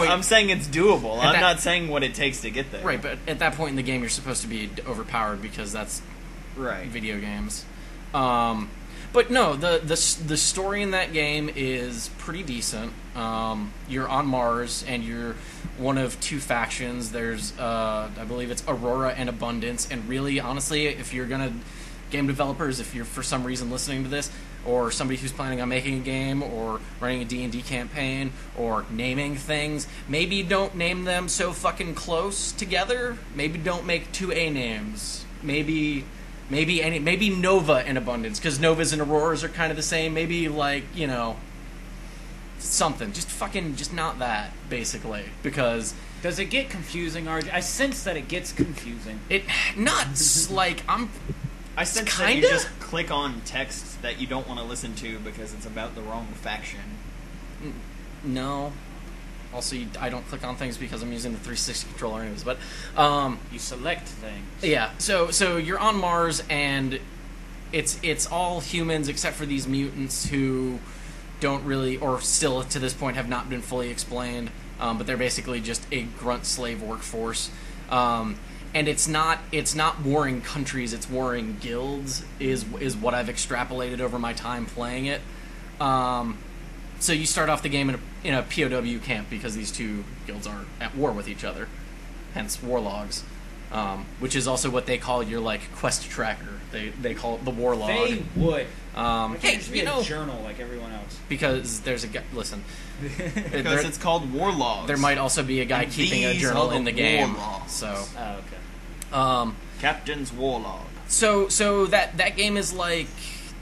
I'm saying it's doable. I'm that- not saying what it takes to get there. right. But at that point in the game, you're supposed to be overpowered because that's Right. video games. But no, the story in that game is pretty decent. You're on Mars, and you're one of two factions. There's, I believe it's Aurora and Abundance. And really, honestly, if you're gonna game developers, if you're for some reason listening to this, or somebody who's planning on making a game, or running a D&D campaign, or naming things, maybe don't name them so fucking close together. Maybe don't make two A names. Maybe Nova and Abundance, because Novas and Auroras are kind of the same. Maybe something. Just not that, basically, because Does it get confusing, RJ? I sense that it gets confusing. it not like I sense that Kinda? you just click on text that you don't want to listen to because it's about the wrong faction. No. Also, I don't click on things because I'm using the 360 controller anyways. But You select things. yeah, so you're on Mars, and it's all humans except for these mutants who don't really, or still to this point have not been fully explained. But they're basically just a grunt slave workforce. And it's not warring countries, it's warring guilds is what I've extrapolated over my time playing it. So you start off the game in a POW camp because these two guilds are at war with each other, hence warlogs, which is also what they call your like quest tracker. They call it the warlog. They would. Why can't Hey, it just be a journal like everyone else? because there's a guy. Listen, Because it's called Warlogs. there might also be a guy And keeping a these journal are in the the game. warlogs. So, Oh, okay. Captain's Warlog. so that game is like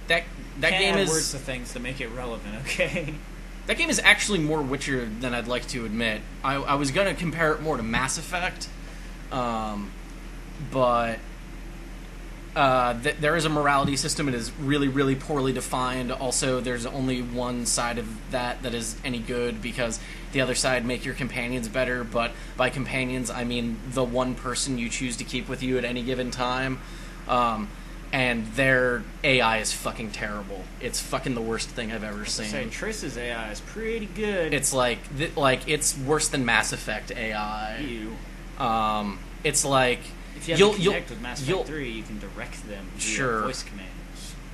that Can't game add is words to things to make it relevant, okay? that game is actually more Witcher than I'd like to admit. I was gonna compare it more to Mass Effect, but there is a morality system. It is really, really poorly defined. Also, there's only one side of that is any good because the other side make your companions better. But by companions, I mean the one person you choose to keep with you at any given time. And their AI is fucking terrible. It's fucking the worst thing I've ever seen. Say Triss's AI is pretty good. It's like it's worse than Mass Effect AI. you. It's like If you have to connect with Mass Effect 3, you can direct them via Sure. voice commands.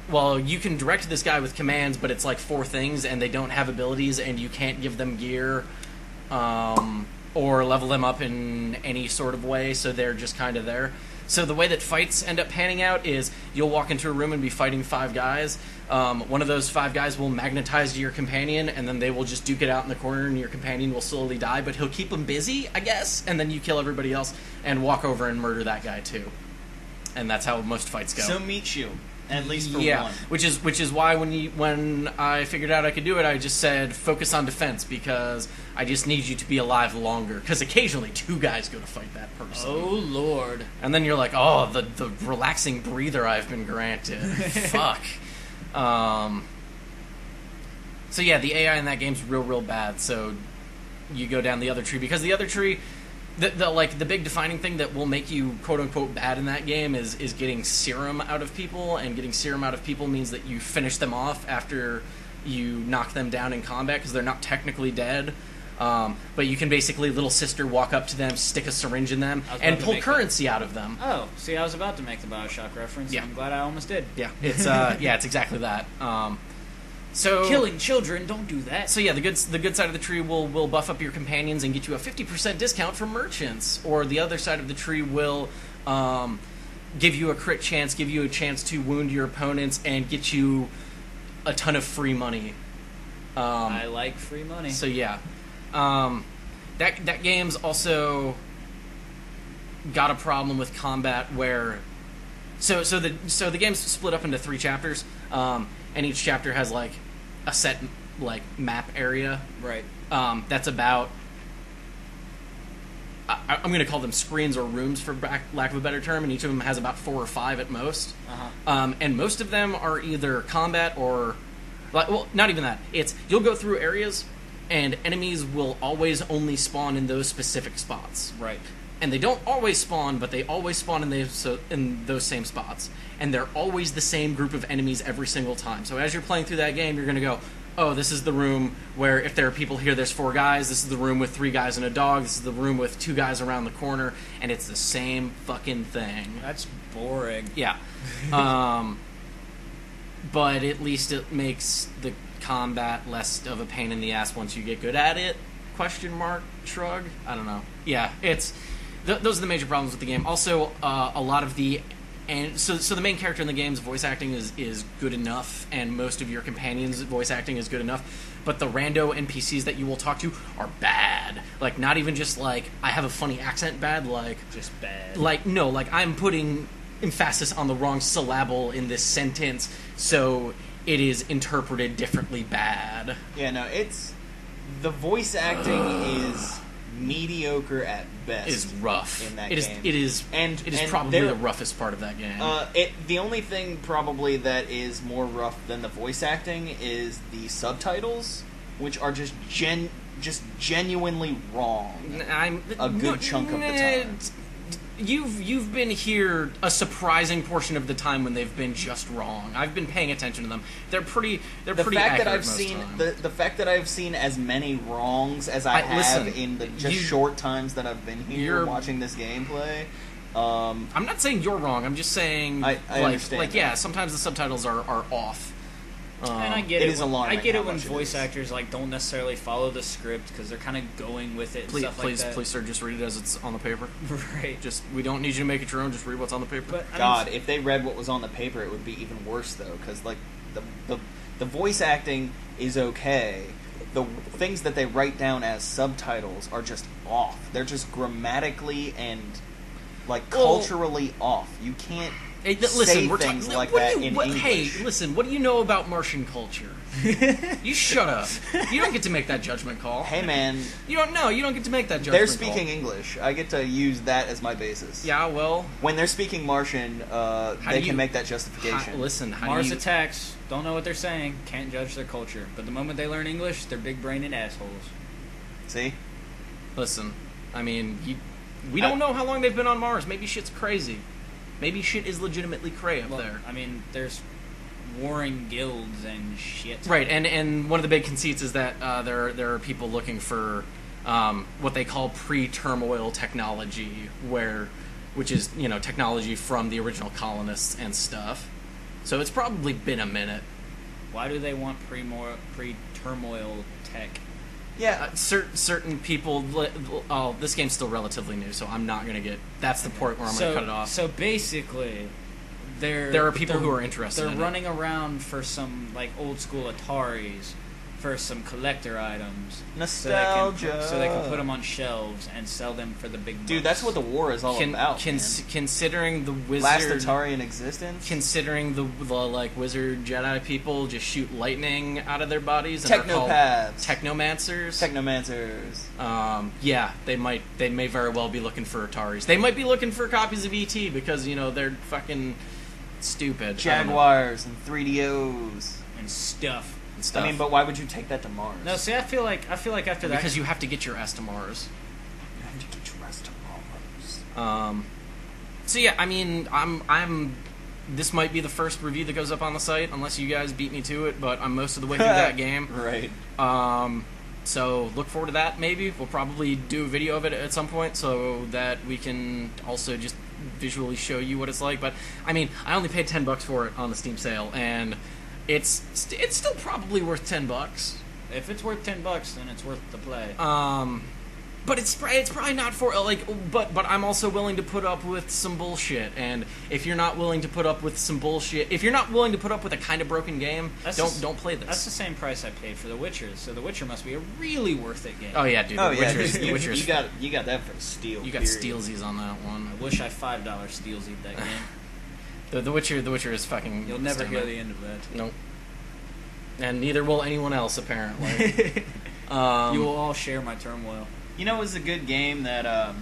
well, you can direct this guy with commands, but it's like 4 things, and they don't have abilities, and you can't give them gear, or level them up in any sort of way, so they're just kind of there. So the way that fights end up panning out is you'll walk into a room and be fighting 5 guys. One of those 5 guys will magnetize to your companion, and then they will just duke it out in the corner, and your companion will slowly die, but he'll keep them busy, I guess, and then you kill everybody else and walk over and murder that guy too. And that's how most fights go. So meet you, at least for Yeah, one. which is why when I figured out I could do it, I just said focus on defense because I just need you to be alive longer. Because occasionally 2 guys go to fight that person. Oh, Lord. And then you're like, oh, the relaxing breather I've been granted. Fuck. So yeah, the AI in that game's real bad. So you go down the other tree because the other tree, the big defining thing that will make you quote unquote bad in that game is getting serum out of people, and getting serum out of people means that you finish them off after you knock them down in combat because they're not technically dead. But you can basically little sister walk up to them, stick a syringe in them, I was and about to pull make currency out of them. Oh, see, I was about to make the Bioshock reference. Yeah. And I'm glad I almost did. Yeah, it's it's exactly that. So Killing children, don't do that. So yeah, the good side of the tree will buff up your companions and get you a 50% discount from merchants, or the other side of the tree will give you a crit chance, give you a chance to wound your opponents, and get you a ton of free money. I like free money. So yeah, that game's also got a problem with combat where so the game's split up into 3 chapters, and each chapter has like a set like map area. Right. That's about I'm going to call them screens or rooms for lack of a better term, and each of them has about 4 or 5 at most. And most of them are either combat or well, not even that. It's you'll go through areas and enemies will always only spawn in those specific spots. Right. And they don't always spawn, but they always spawn in those same spots. And they're always the same group of enemies every single time. So as you're playing through that game, you're going to go, oh, this is the room where if there are people here, there's 4 guys. This is the room with 3 guys and a dog. This is the room with 2 guys around the corner. And it's the same fucking thing. That's boring. Yeah. But at least it makes the combat less of a pain in the ass once you get good at it. ? Shrug? I don't know. Yeah, it's... those are the major problems with the game. Also, a lot of the... So the main character in the game's voice acting is good enough, and most of your companions' voice acting is good enough, but the rando NPCs that you will talk to are bad. Like, not even just, like, I have a funny accent bad, like... Just bad. Like, no, like, I'm putting emphasis on the wrong syllable in this sentence, so it is interpreted differently bad. Yeah, no, it's... The voice acting is mediocre at best. It is rough. In that game. It is probably the roughest part of that game. The only thing probably that is more rough than the voice acting is the subtitles. which are just genuinely wrong. I'm A good chunk of the time. You've been here a surprising portion of the time when they've been just wrong. I've been paying attention to them. They're pretty. They're The pretty fact that accurate I've most seen of the time. the fact that I've seen as many wrongs as I have listen, in the just you- short times that I've been here You're- watching this gameplay. I'm not saying you're wrong. I'm just saying, I understand like that. yeah, sometimes the subtitles are off. And I get It it. is when, alarming I get how it when much it voice is. actors like don't necessarily follow the script because they're kind of going with it and stuff like that. Please, sir, just read it as it's on the paper. Right. Just we don't need you to make it your own. Just read what's on the paper. But I God, mean, if they read what was on the paper, it would be even worse though, because like the voice acting is okay. The things that they write down as subtitles are just off. They're just grammatically and like Well- culturally off. You can't Hey, say listen, we're things talking. like what that do you, in what, English. Hey, listen. What do you know about Martian culture? You shut up. You don't get to make that judgment call. Hey man, You don't know. You don't get to make that judgment they're call. speaking English. I get to use that as my basis. Yeah, well, When they're speaking Martian, they do you- can make that justification. listen. How Mars do you, attacks. Don't know what they're saying. Can't judge their culture. But the moment they learn English, they're big-brained assholes. See? listen. I mean, we don't know how long they've been on Mars. Maybe shit's crazy. Maybe shit is legitimately cray up Well, there. I mean, there's warring guilds and shit. Right, and one of the big conceits is that there are people looking for what they call pre-turmoil technology, which is technology from the original colonists and stuff. So it's probably been a minute. Why do they want pre-turmoil tech? Yeah. Certain people. Oh, this game's still relatively new, so I'm not gonna get. That's the point where I'm gonna cut it off. So basically, There are people who are interested They're in it. running around for some like old school Ataris, for some collector items. Nostalgia. So they can put them on shelves and sell them for the big bucks. Dude, that's what the war is all about. Considering the wizard, Last Atari in existence. considering the like wizard Jedi people just shoot lightning out of their bodies and are called Technopaths. technomancers. Technomancers. Yeah, they may very well be looking for Ataris. They might be looking for copies of ET because they're fucking stupid. Jaguars and 3DOs. and stuff. And stuff. I mean, but why would you take that to Mars? No, see, I feel like after that, because you have to get your ass to Mars. You have to get your ass to Mars. So yeah, I mean, I'm. This might be the first review that goes up on the site, unless you guys beat me to it. But I'm most of the way through that game. Right. So look forward to that. Maybe we'll probably do a video of it at some point, so that we can also just visually show you what it's like. But I mean, I only paid $10 for it on the Steam sale, and it's still probably worth $10. if it's worth $10, then it's worth the play. But it's probably not for but I'm also willing to put up with some bullshit. And if you're not willing to put up with some bullshit, if you're not willing to put up with a kind of broken game, don't play this. That's the same price I paid for The Witcher, so The Witcher must be a really worth it game. Oh yeah, dude. Oh The yeah, Witcher's, dude, The Witcher's, you got that for steal. you got period. steelsies on that one. I wish I $5 steelsied that game. The Witcher is fucking. You'll never hear stunning. the end of that. Nope. And neither will anyone else apparently. You will all share my turmoil. You know, it was a good game that.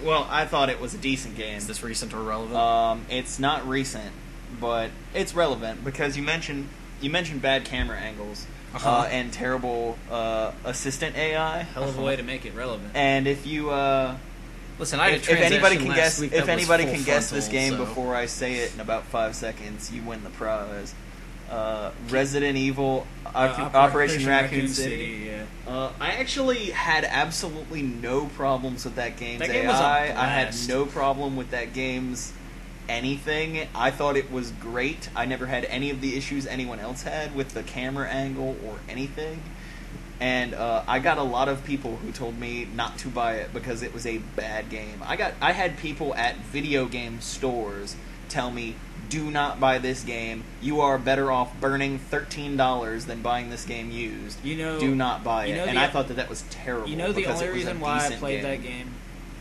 Well, I thought it was a decent game. Is this recent or relevant? It's not recent, but it's relevant because you mentioned bad camera angles and terrible assistant AI. Hell of a way to make it relevant. And if you Listen, I had if a anybody transaction can last guess week if that was anybody full can guess this frontal, game so- before I say it in about 5 seconds, you win the prize. Resident Evil Operation Raccoon City. Yeah. I actually had absolutely no problems with that game's That AI. game was a I had blast. no problem with that game's anything. I thought it was great. I never had any of the issues anyone else had with the camera angle or anything. And I got a lot of people who told me not to buy it because it was a bad game. I had people at video game stores tell me, do not buy this game. You are better off burning $13 than buying this game used. Do not buy it. And I thought that was terrible. You know the because only it was a reason why I decent played game. that game?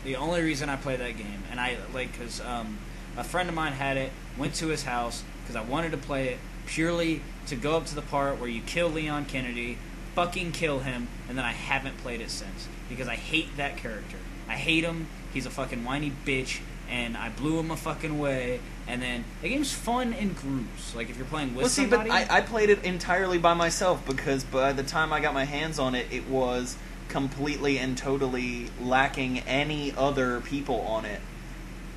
The only reason I played that game, and I, because a friend of mine had it, went to his house, because I wanted to play it, purely to go up to the part where you kill Leon Kennedy, fucking kill him, and then I haven't played it since. Because I hate that character. I hate him, he's a fucking whiny bitch, and I blew him a fucking way. And then the game's fun in groups. Like if you're playing with somebody. But I played it entirely by myself because by the time I got my hands on it, it was completely and totally lacking any other people on it.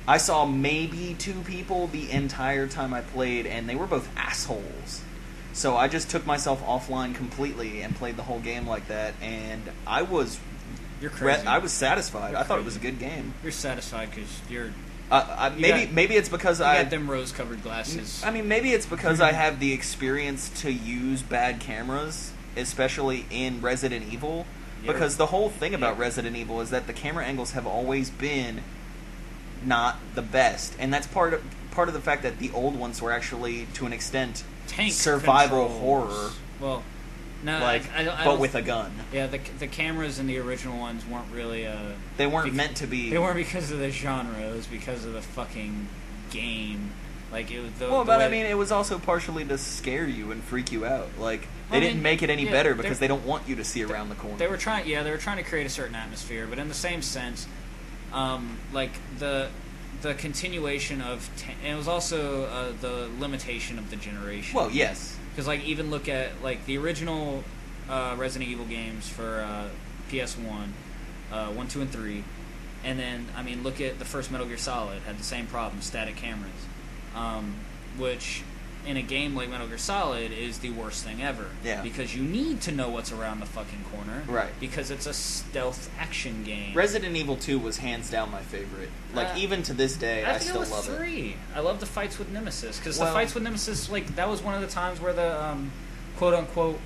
I saw maybe 2 people the entire time I played, and they were both assholes. So I just took myself offline completely and played the whole game like that, and I was You're crazy. I was satisfied. You're I thought it crazy. was a good game. You're satisfied because you're. Maybe it's because You I got them rose-covered glasses. I mean, maybe it's because I have the experience to use bad cameras, especially in Resident Evil. Yeah. Because the whole thing about Yeah. Resident Evil is that the camera angles have always been not the best, and that's part of the fact that the old ones were actually, to an extent, Tank survival controls. horror, Well, no, like, I but don't, with a gun. Yeah, the cameras in the original ones weren't really. They weren't bec- meant to be. They weren't because of the genre. It was because of the fucking game. Like it was. I mean, it was also partially to scare you and freak you out. Like they didn't make it any better because they don't want you to see around the corner. They were trying. Yeah, they were trying to create a certain atmosphere, but in the same sense, like the continuation of, and it was also the limitation of the generation. Well, yes. Because like even look at like the original Resident Evil games for PS1, 1, 2, and 3, and then I mean look at the first Metal Gear Solid had the same problem, static cameras, which in a game like Metal Gear Solid is the worst thing ever. Yeah. Because you need to know what's around the fucking corner. Right. Because it's a stealth action game. Resident Evil 2 was hands down my favorite. Like even to this day, I think still it was love 3. I love the fights with Nemesis because Well- the fights with Nemesis, like that was one of the times where the quote unquote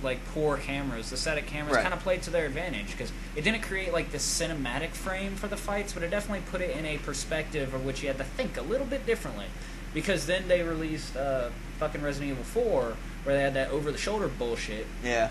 like poor cameras, the static cameras, Right. kind of played to their advantage because it didn't create like this cinematic frame for the fights, but it definitely put it in a perspective of which you had to think a little bit differently. Because then they released fucking Resident Evil 4, where they had that over-the-shoulder bullshit, Yeah.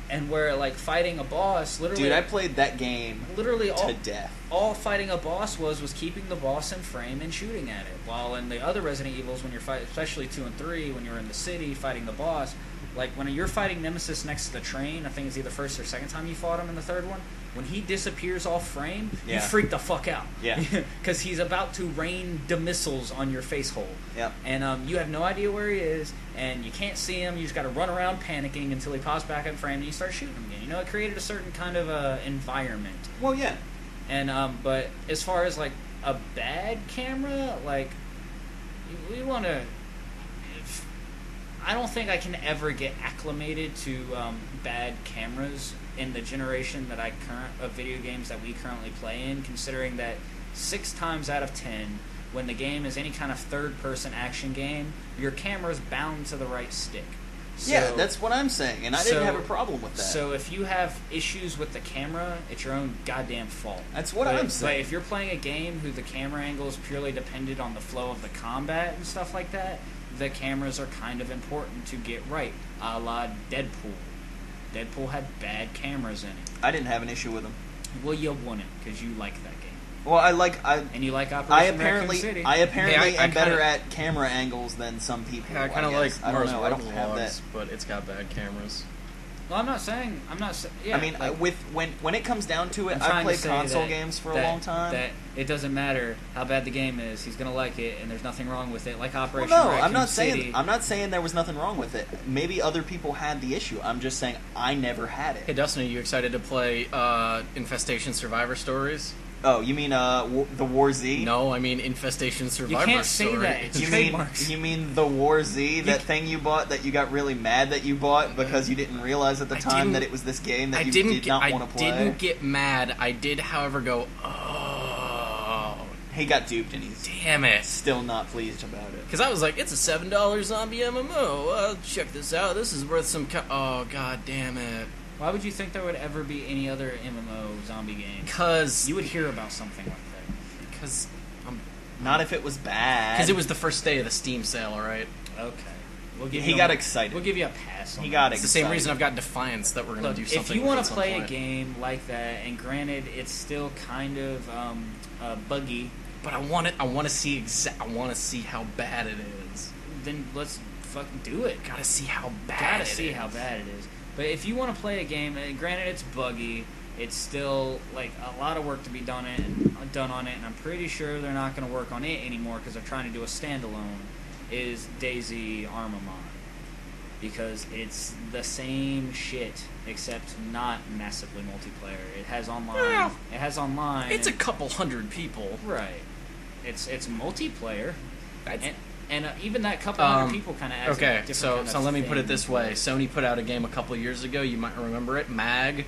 and where like fighting a boss, literally, Dude, I played that game literally to death. all fighting a boss was keeping the boss in frame and shooting at it. While in the other Resident Evils, when you're fighting, especially 2 and 3, when you're in the city fighting the boss, like when you're fighting Nemesis next to the train, I think it's either first or second time you fought him in the third one, when he disappears off frame, you Yeah. freak the fuck out. Yeah. Because he's about to rain the missiles on your face hole. Yep. And you have no idea where he is, and you can't see him. You just got to run around panicking until he pops back in frame, and you start shooting him again. You know, it created a certain kind of environment. Well, yeah. And but as far as like a bad camera, like we want to. I don't think I can ever get acclimated to bad cameras in the generation that of video games that we currently play in. Considering that 6 times out of 10, when the game is any kind of third-person action game, your camera's bound to the right stick. So, Yeah, that's what I'm saying, and I didn't have a problem with that. So if you have issues with the camera, it's your own goddamn fault. That's what But- I'm saying. But if you're playing a game who the camera angle is purely dependent on the flow of the combat and stuff like that, the cameras are kind of important to get right, a la Deadpool. Deadpool had bad cameras in it. I didn't have an issue with them. Well, you wouldn't, because you like that game. Well, And you like I Operation apparently, Raccoon City. I apparently Hey, I am better kinda- at camera angles than some people. Yeah, I kind of like guess. I don't Mars know. I don't have that. Roblox, but it's got bad cameras. Well, I'm not saying... Yeah, I mean, like, when it comes down to it, I'm I've trying to played say console that- games for a that- long time. That it doesn't matter how bad the game is; he's gonna like it, and there's nothing wrong with it. Like Operation Well, no, Raccoon I'm not City. saying I'm not saying there was nothing wrong with it. Maybe other people had the issue. I'm just saying I never had Hey, it. Dustin, are you excited to play Infestation Survivor Stories? Oh, you mean the War Z? No, I mean Infestation Survivor can't say Story. that. It's You trademarks. mean the War Z, that thing you bought that you got really mad that you bought because you didn't realize at the I time didn't- that it was this game that I you didn't did get, not I want to play? didn't get mad. I did, however, go, oh, He got duped and he's damn it. still not pleased about it. Because I was like, it's a $7 zombie MMO. Check this out. This is worth some... oh, god damn it. Why would you think there would ever be any other MMO zombie game? Because... You would hear about something like that. Because... Not if it was bad. Because it was the first day of the Steam sale, alright? Okay. We'll give He you got a, excited. We'll give you a pass on He that. got It's the same excited. reason I've got Defiance that we're going to Look, do if something you want at to some play a point. game like that, and granted, it's still kind of buggy, But I want it. I want to see I want to see how bad it is. then let's fucking do it. Gotta see how bad. Gotta it see is. how bad it is. But if you want to play a game, and granted it's buggy, it's still like a lot of work to be done on it, and I'm pretty sure they're not going to work on it anymore because they're trying to do a standalone. Is DayZ Arma mod, because it's the same shit except not massively multiplayer. It has online. Well, it has online. It's a and- couple hundred people. right. It's multiplayer, That's, and even that couple hundred people kind of adds a okay, different so kind so of let me put it thing. this way: Sony put out a game a couple years ago. You might remember it, MAG.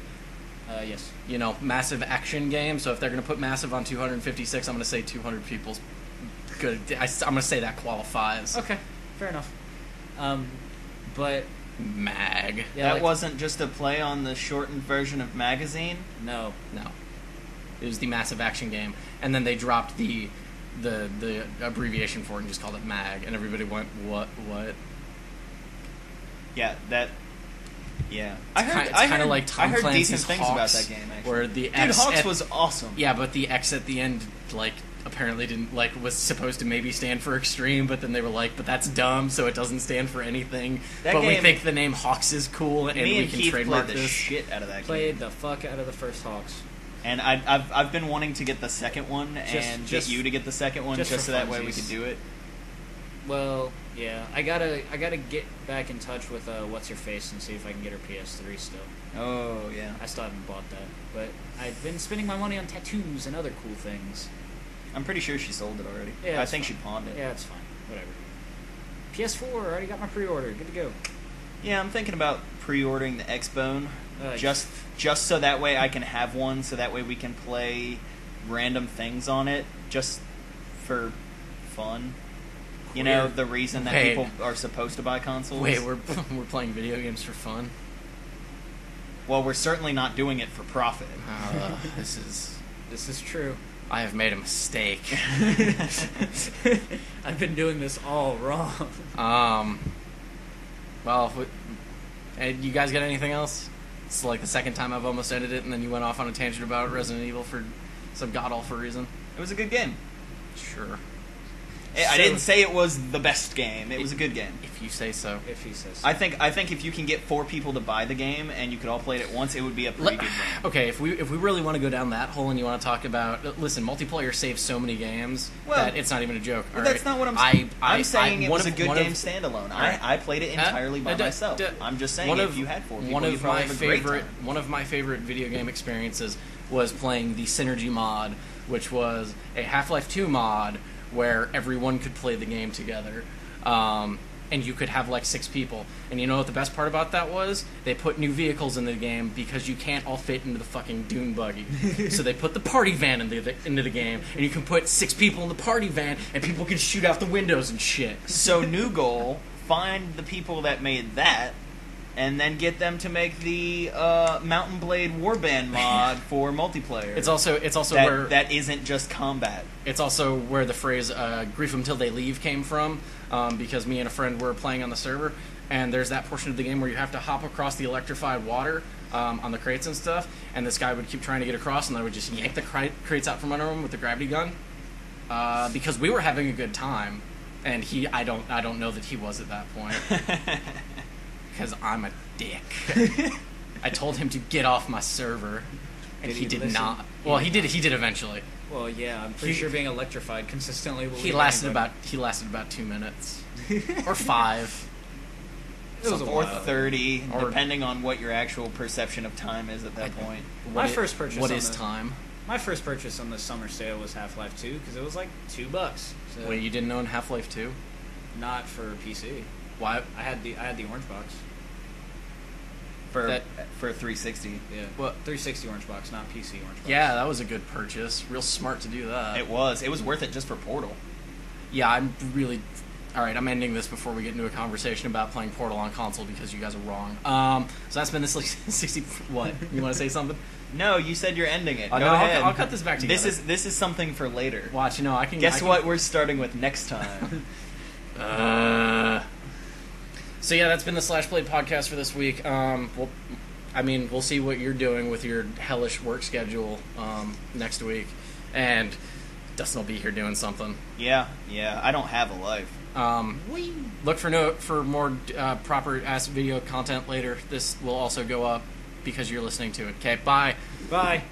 Yes. You know, massive action game. So if they're going to put massive on 256, I'm going to say 200 people's good. I'm going to say that qualifies. Okay. Fair enough. But MAG. yeah, that like- wasn't just a play on the shortened version of Magazine? no. No, it was the massive action game, and then they dropped the abbreviation for it and just called it MAG, and everybody went, what? Yeah, that... Yeah. It's kind of like Tom I heard Clancy's decent things Hawks, about that game, actually. where the Dude, X Hawks at- was awesome. Yeah, but the X at the end, like, apparently didn't, like, was supposed to maybe stand for extreme, but then they were like, but that's dumb, so it doesn't stand for anything. That but we game- think the name Hawks is cool, and Me we and can Keith trademark played the this. shit out of that Played game. the fuck out of the first Hawks. And I've been wanting to get the second one and just- get you to get the second one just just for so that way we funsies. could do it. Well, yeah, I gotta get back in touch with what's her face and see if I can get her PS3 still. Oh, yeah. I still haven't bought that, but I've been spending my money on tattoos and other cool things. I'm pretty sure she sold it already. Yeah, I it's think fine. she pawned it. Yeah, it's fine. Whatever. PS4 already got my pre-order. Good to go. Yeah, I'm thinking about pre-ordering the X-Bone Just just so that way I can have one, so that way we can play random things on it just for fun. You know, Weird. the reason that Wait. people are supposed to buy consoles. Wait, we're playing video games for fun? Well, we're certainly not doing it for profit. This is... true. I have made a mistake. I've been doing this all wrong. Well, hey, you guys got anything else? It's like the second time I've almost ended it, and then you went off on a tangent about Resident Evil for some god-awful reason. It was a good game. Sure. I So- didn't say it was the best game. It was a good game. If you say so. If he says. I think if you can get 4 people to buy the game and you could all play it at once, it would be a pretty good game. Okay, if we really want to go down that hole and you want to talk about... Listen, multiplayer saves so many games Well, that it's not even a joke. Well, all that's right? not what I'm saying. I'm saying it one was a of- good one game of- standalone. Alright. I played it entirely by myself. I'm just saying, if you had 4 people, one you'd of probably my have a great favorite time. one of my favorite video game experiences was playing the Synergy mod, which was a Half-Life 2 mod where everyone could play the game together. And you could have like 6 people. And you know what the best part about that was? They put new vehicles in the game because you can't all fit into the fucking dune buggy. So they put the party van into the game, and you can put 6 people in the party van, and people can shoot out the windows and shit. So new goal: find the people that made that, and then get them to make the Mountain Blade Warband mod for multiplayer. It's also where that isn't just combat. it's also where the phrase "grief until they leave" came from, because me and a friend were playing on the server, and there's that portion of the game where you have to hop across the electrified water on the crates and stuff, and this guy would keep trying to get across, and I would just yank the crates out from under him with the gravity gun, because we were having a good time, and I don't know that he was at that point, because I'm a dick. I told him to get off my server, and Did he he did listen? not. Well, he did eventually. Well, yeah, I'm pretty sure being electrified consistently will. He leave lasted anybody. about 2 minutes or 5. It was a Or while. 30, Or- depending on what your actual perception of time is at that point. My What first purchase What on is the- time? My first purchase on the summer sale was Half-Life 2 because it was like $2. So Wait, you didn't own Half-Life 2? not for PC. Why? I had the orange box. For That- for 360. Yeah. What? 360 orange box, not PC orange box. Yeah, that was a good purchase. Real smart to do that. It was worth it just for Portal. Yeah, I'm really... Alright, I'm ending this before we get into a conversation about playing Portal on console because you guys are wrong. So that's been this 60... What? You want to say something? No, you said you're ending it. Go No, ahead. I'll cut this back together. This is something for later. Watch, I can... Guess I can- what we're starting with next time? So yeah, that's been the Slash Blade podcast for this week. We'll see what you're doing with your hellish work schedule next week, and Dustin will be here doing something. yeah. I don't have a life. Look for more proper ass video content later. This will also go up because you're listening to it. Okay, bye. Bye.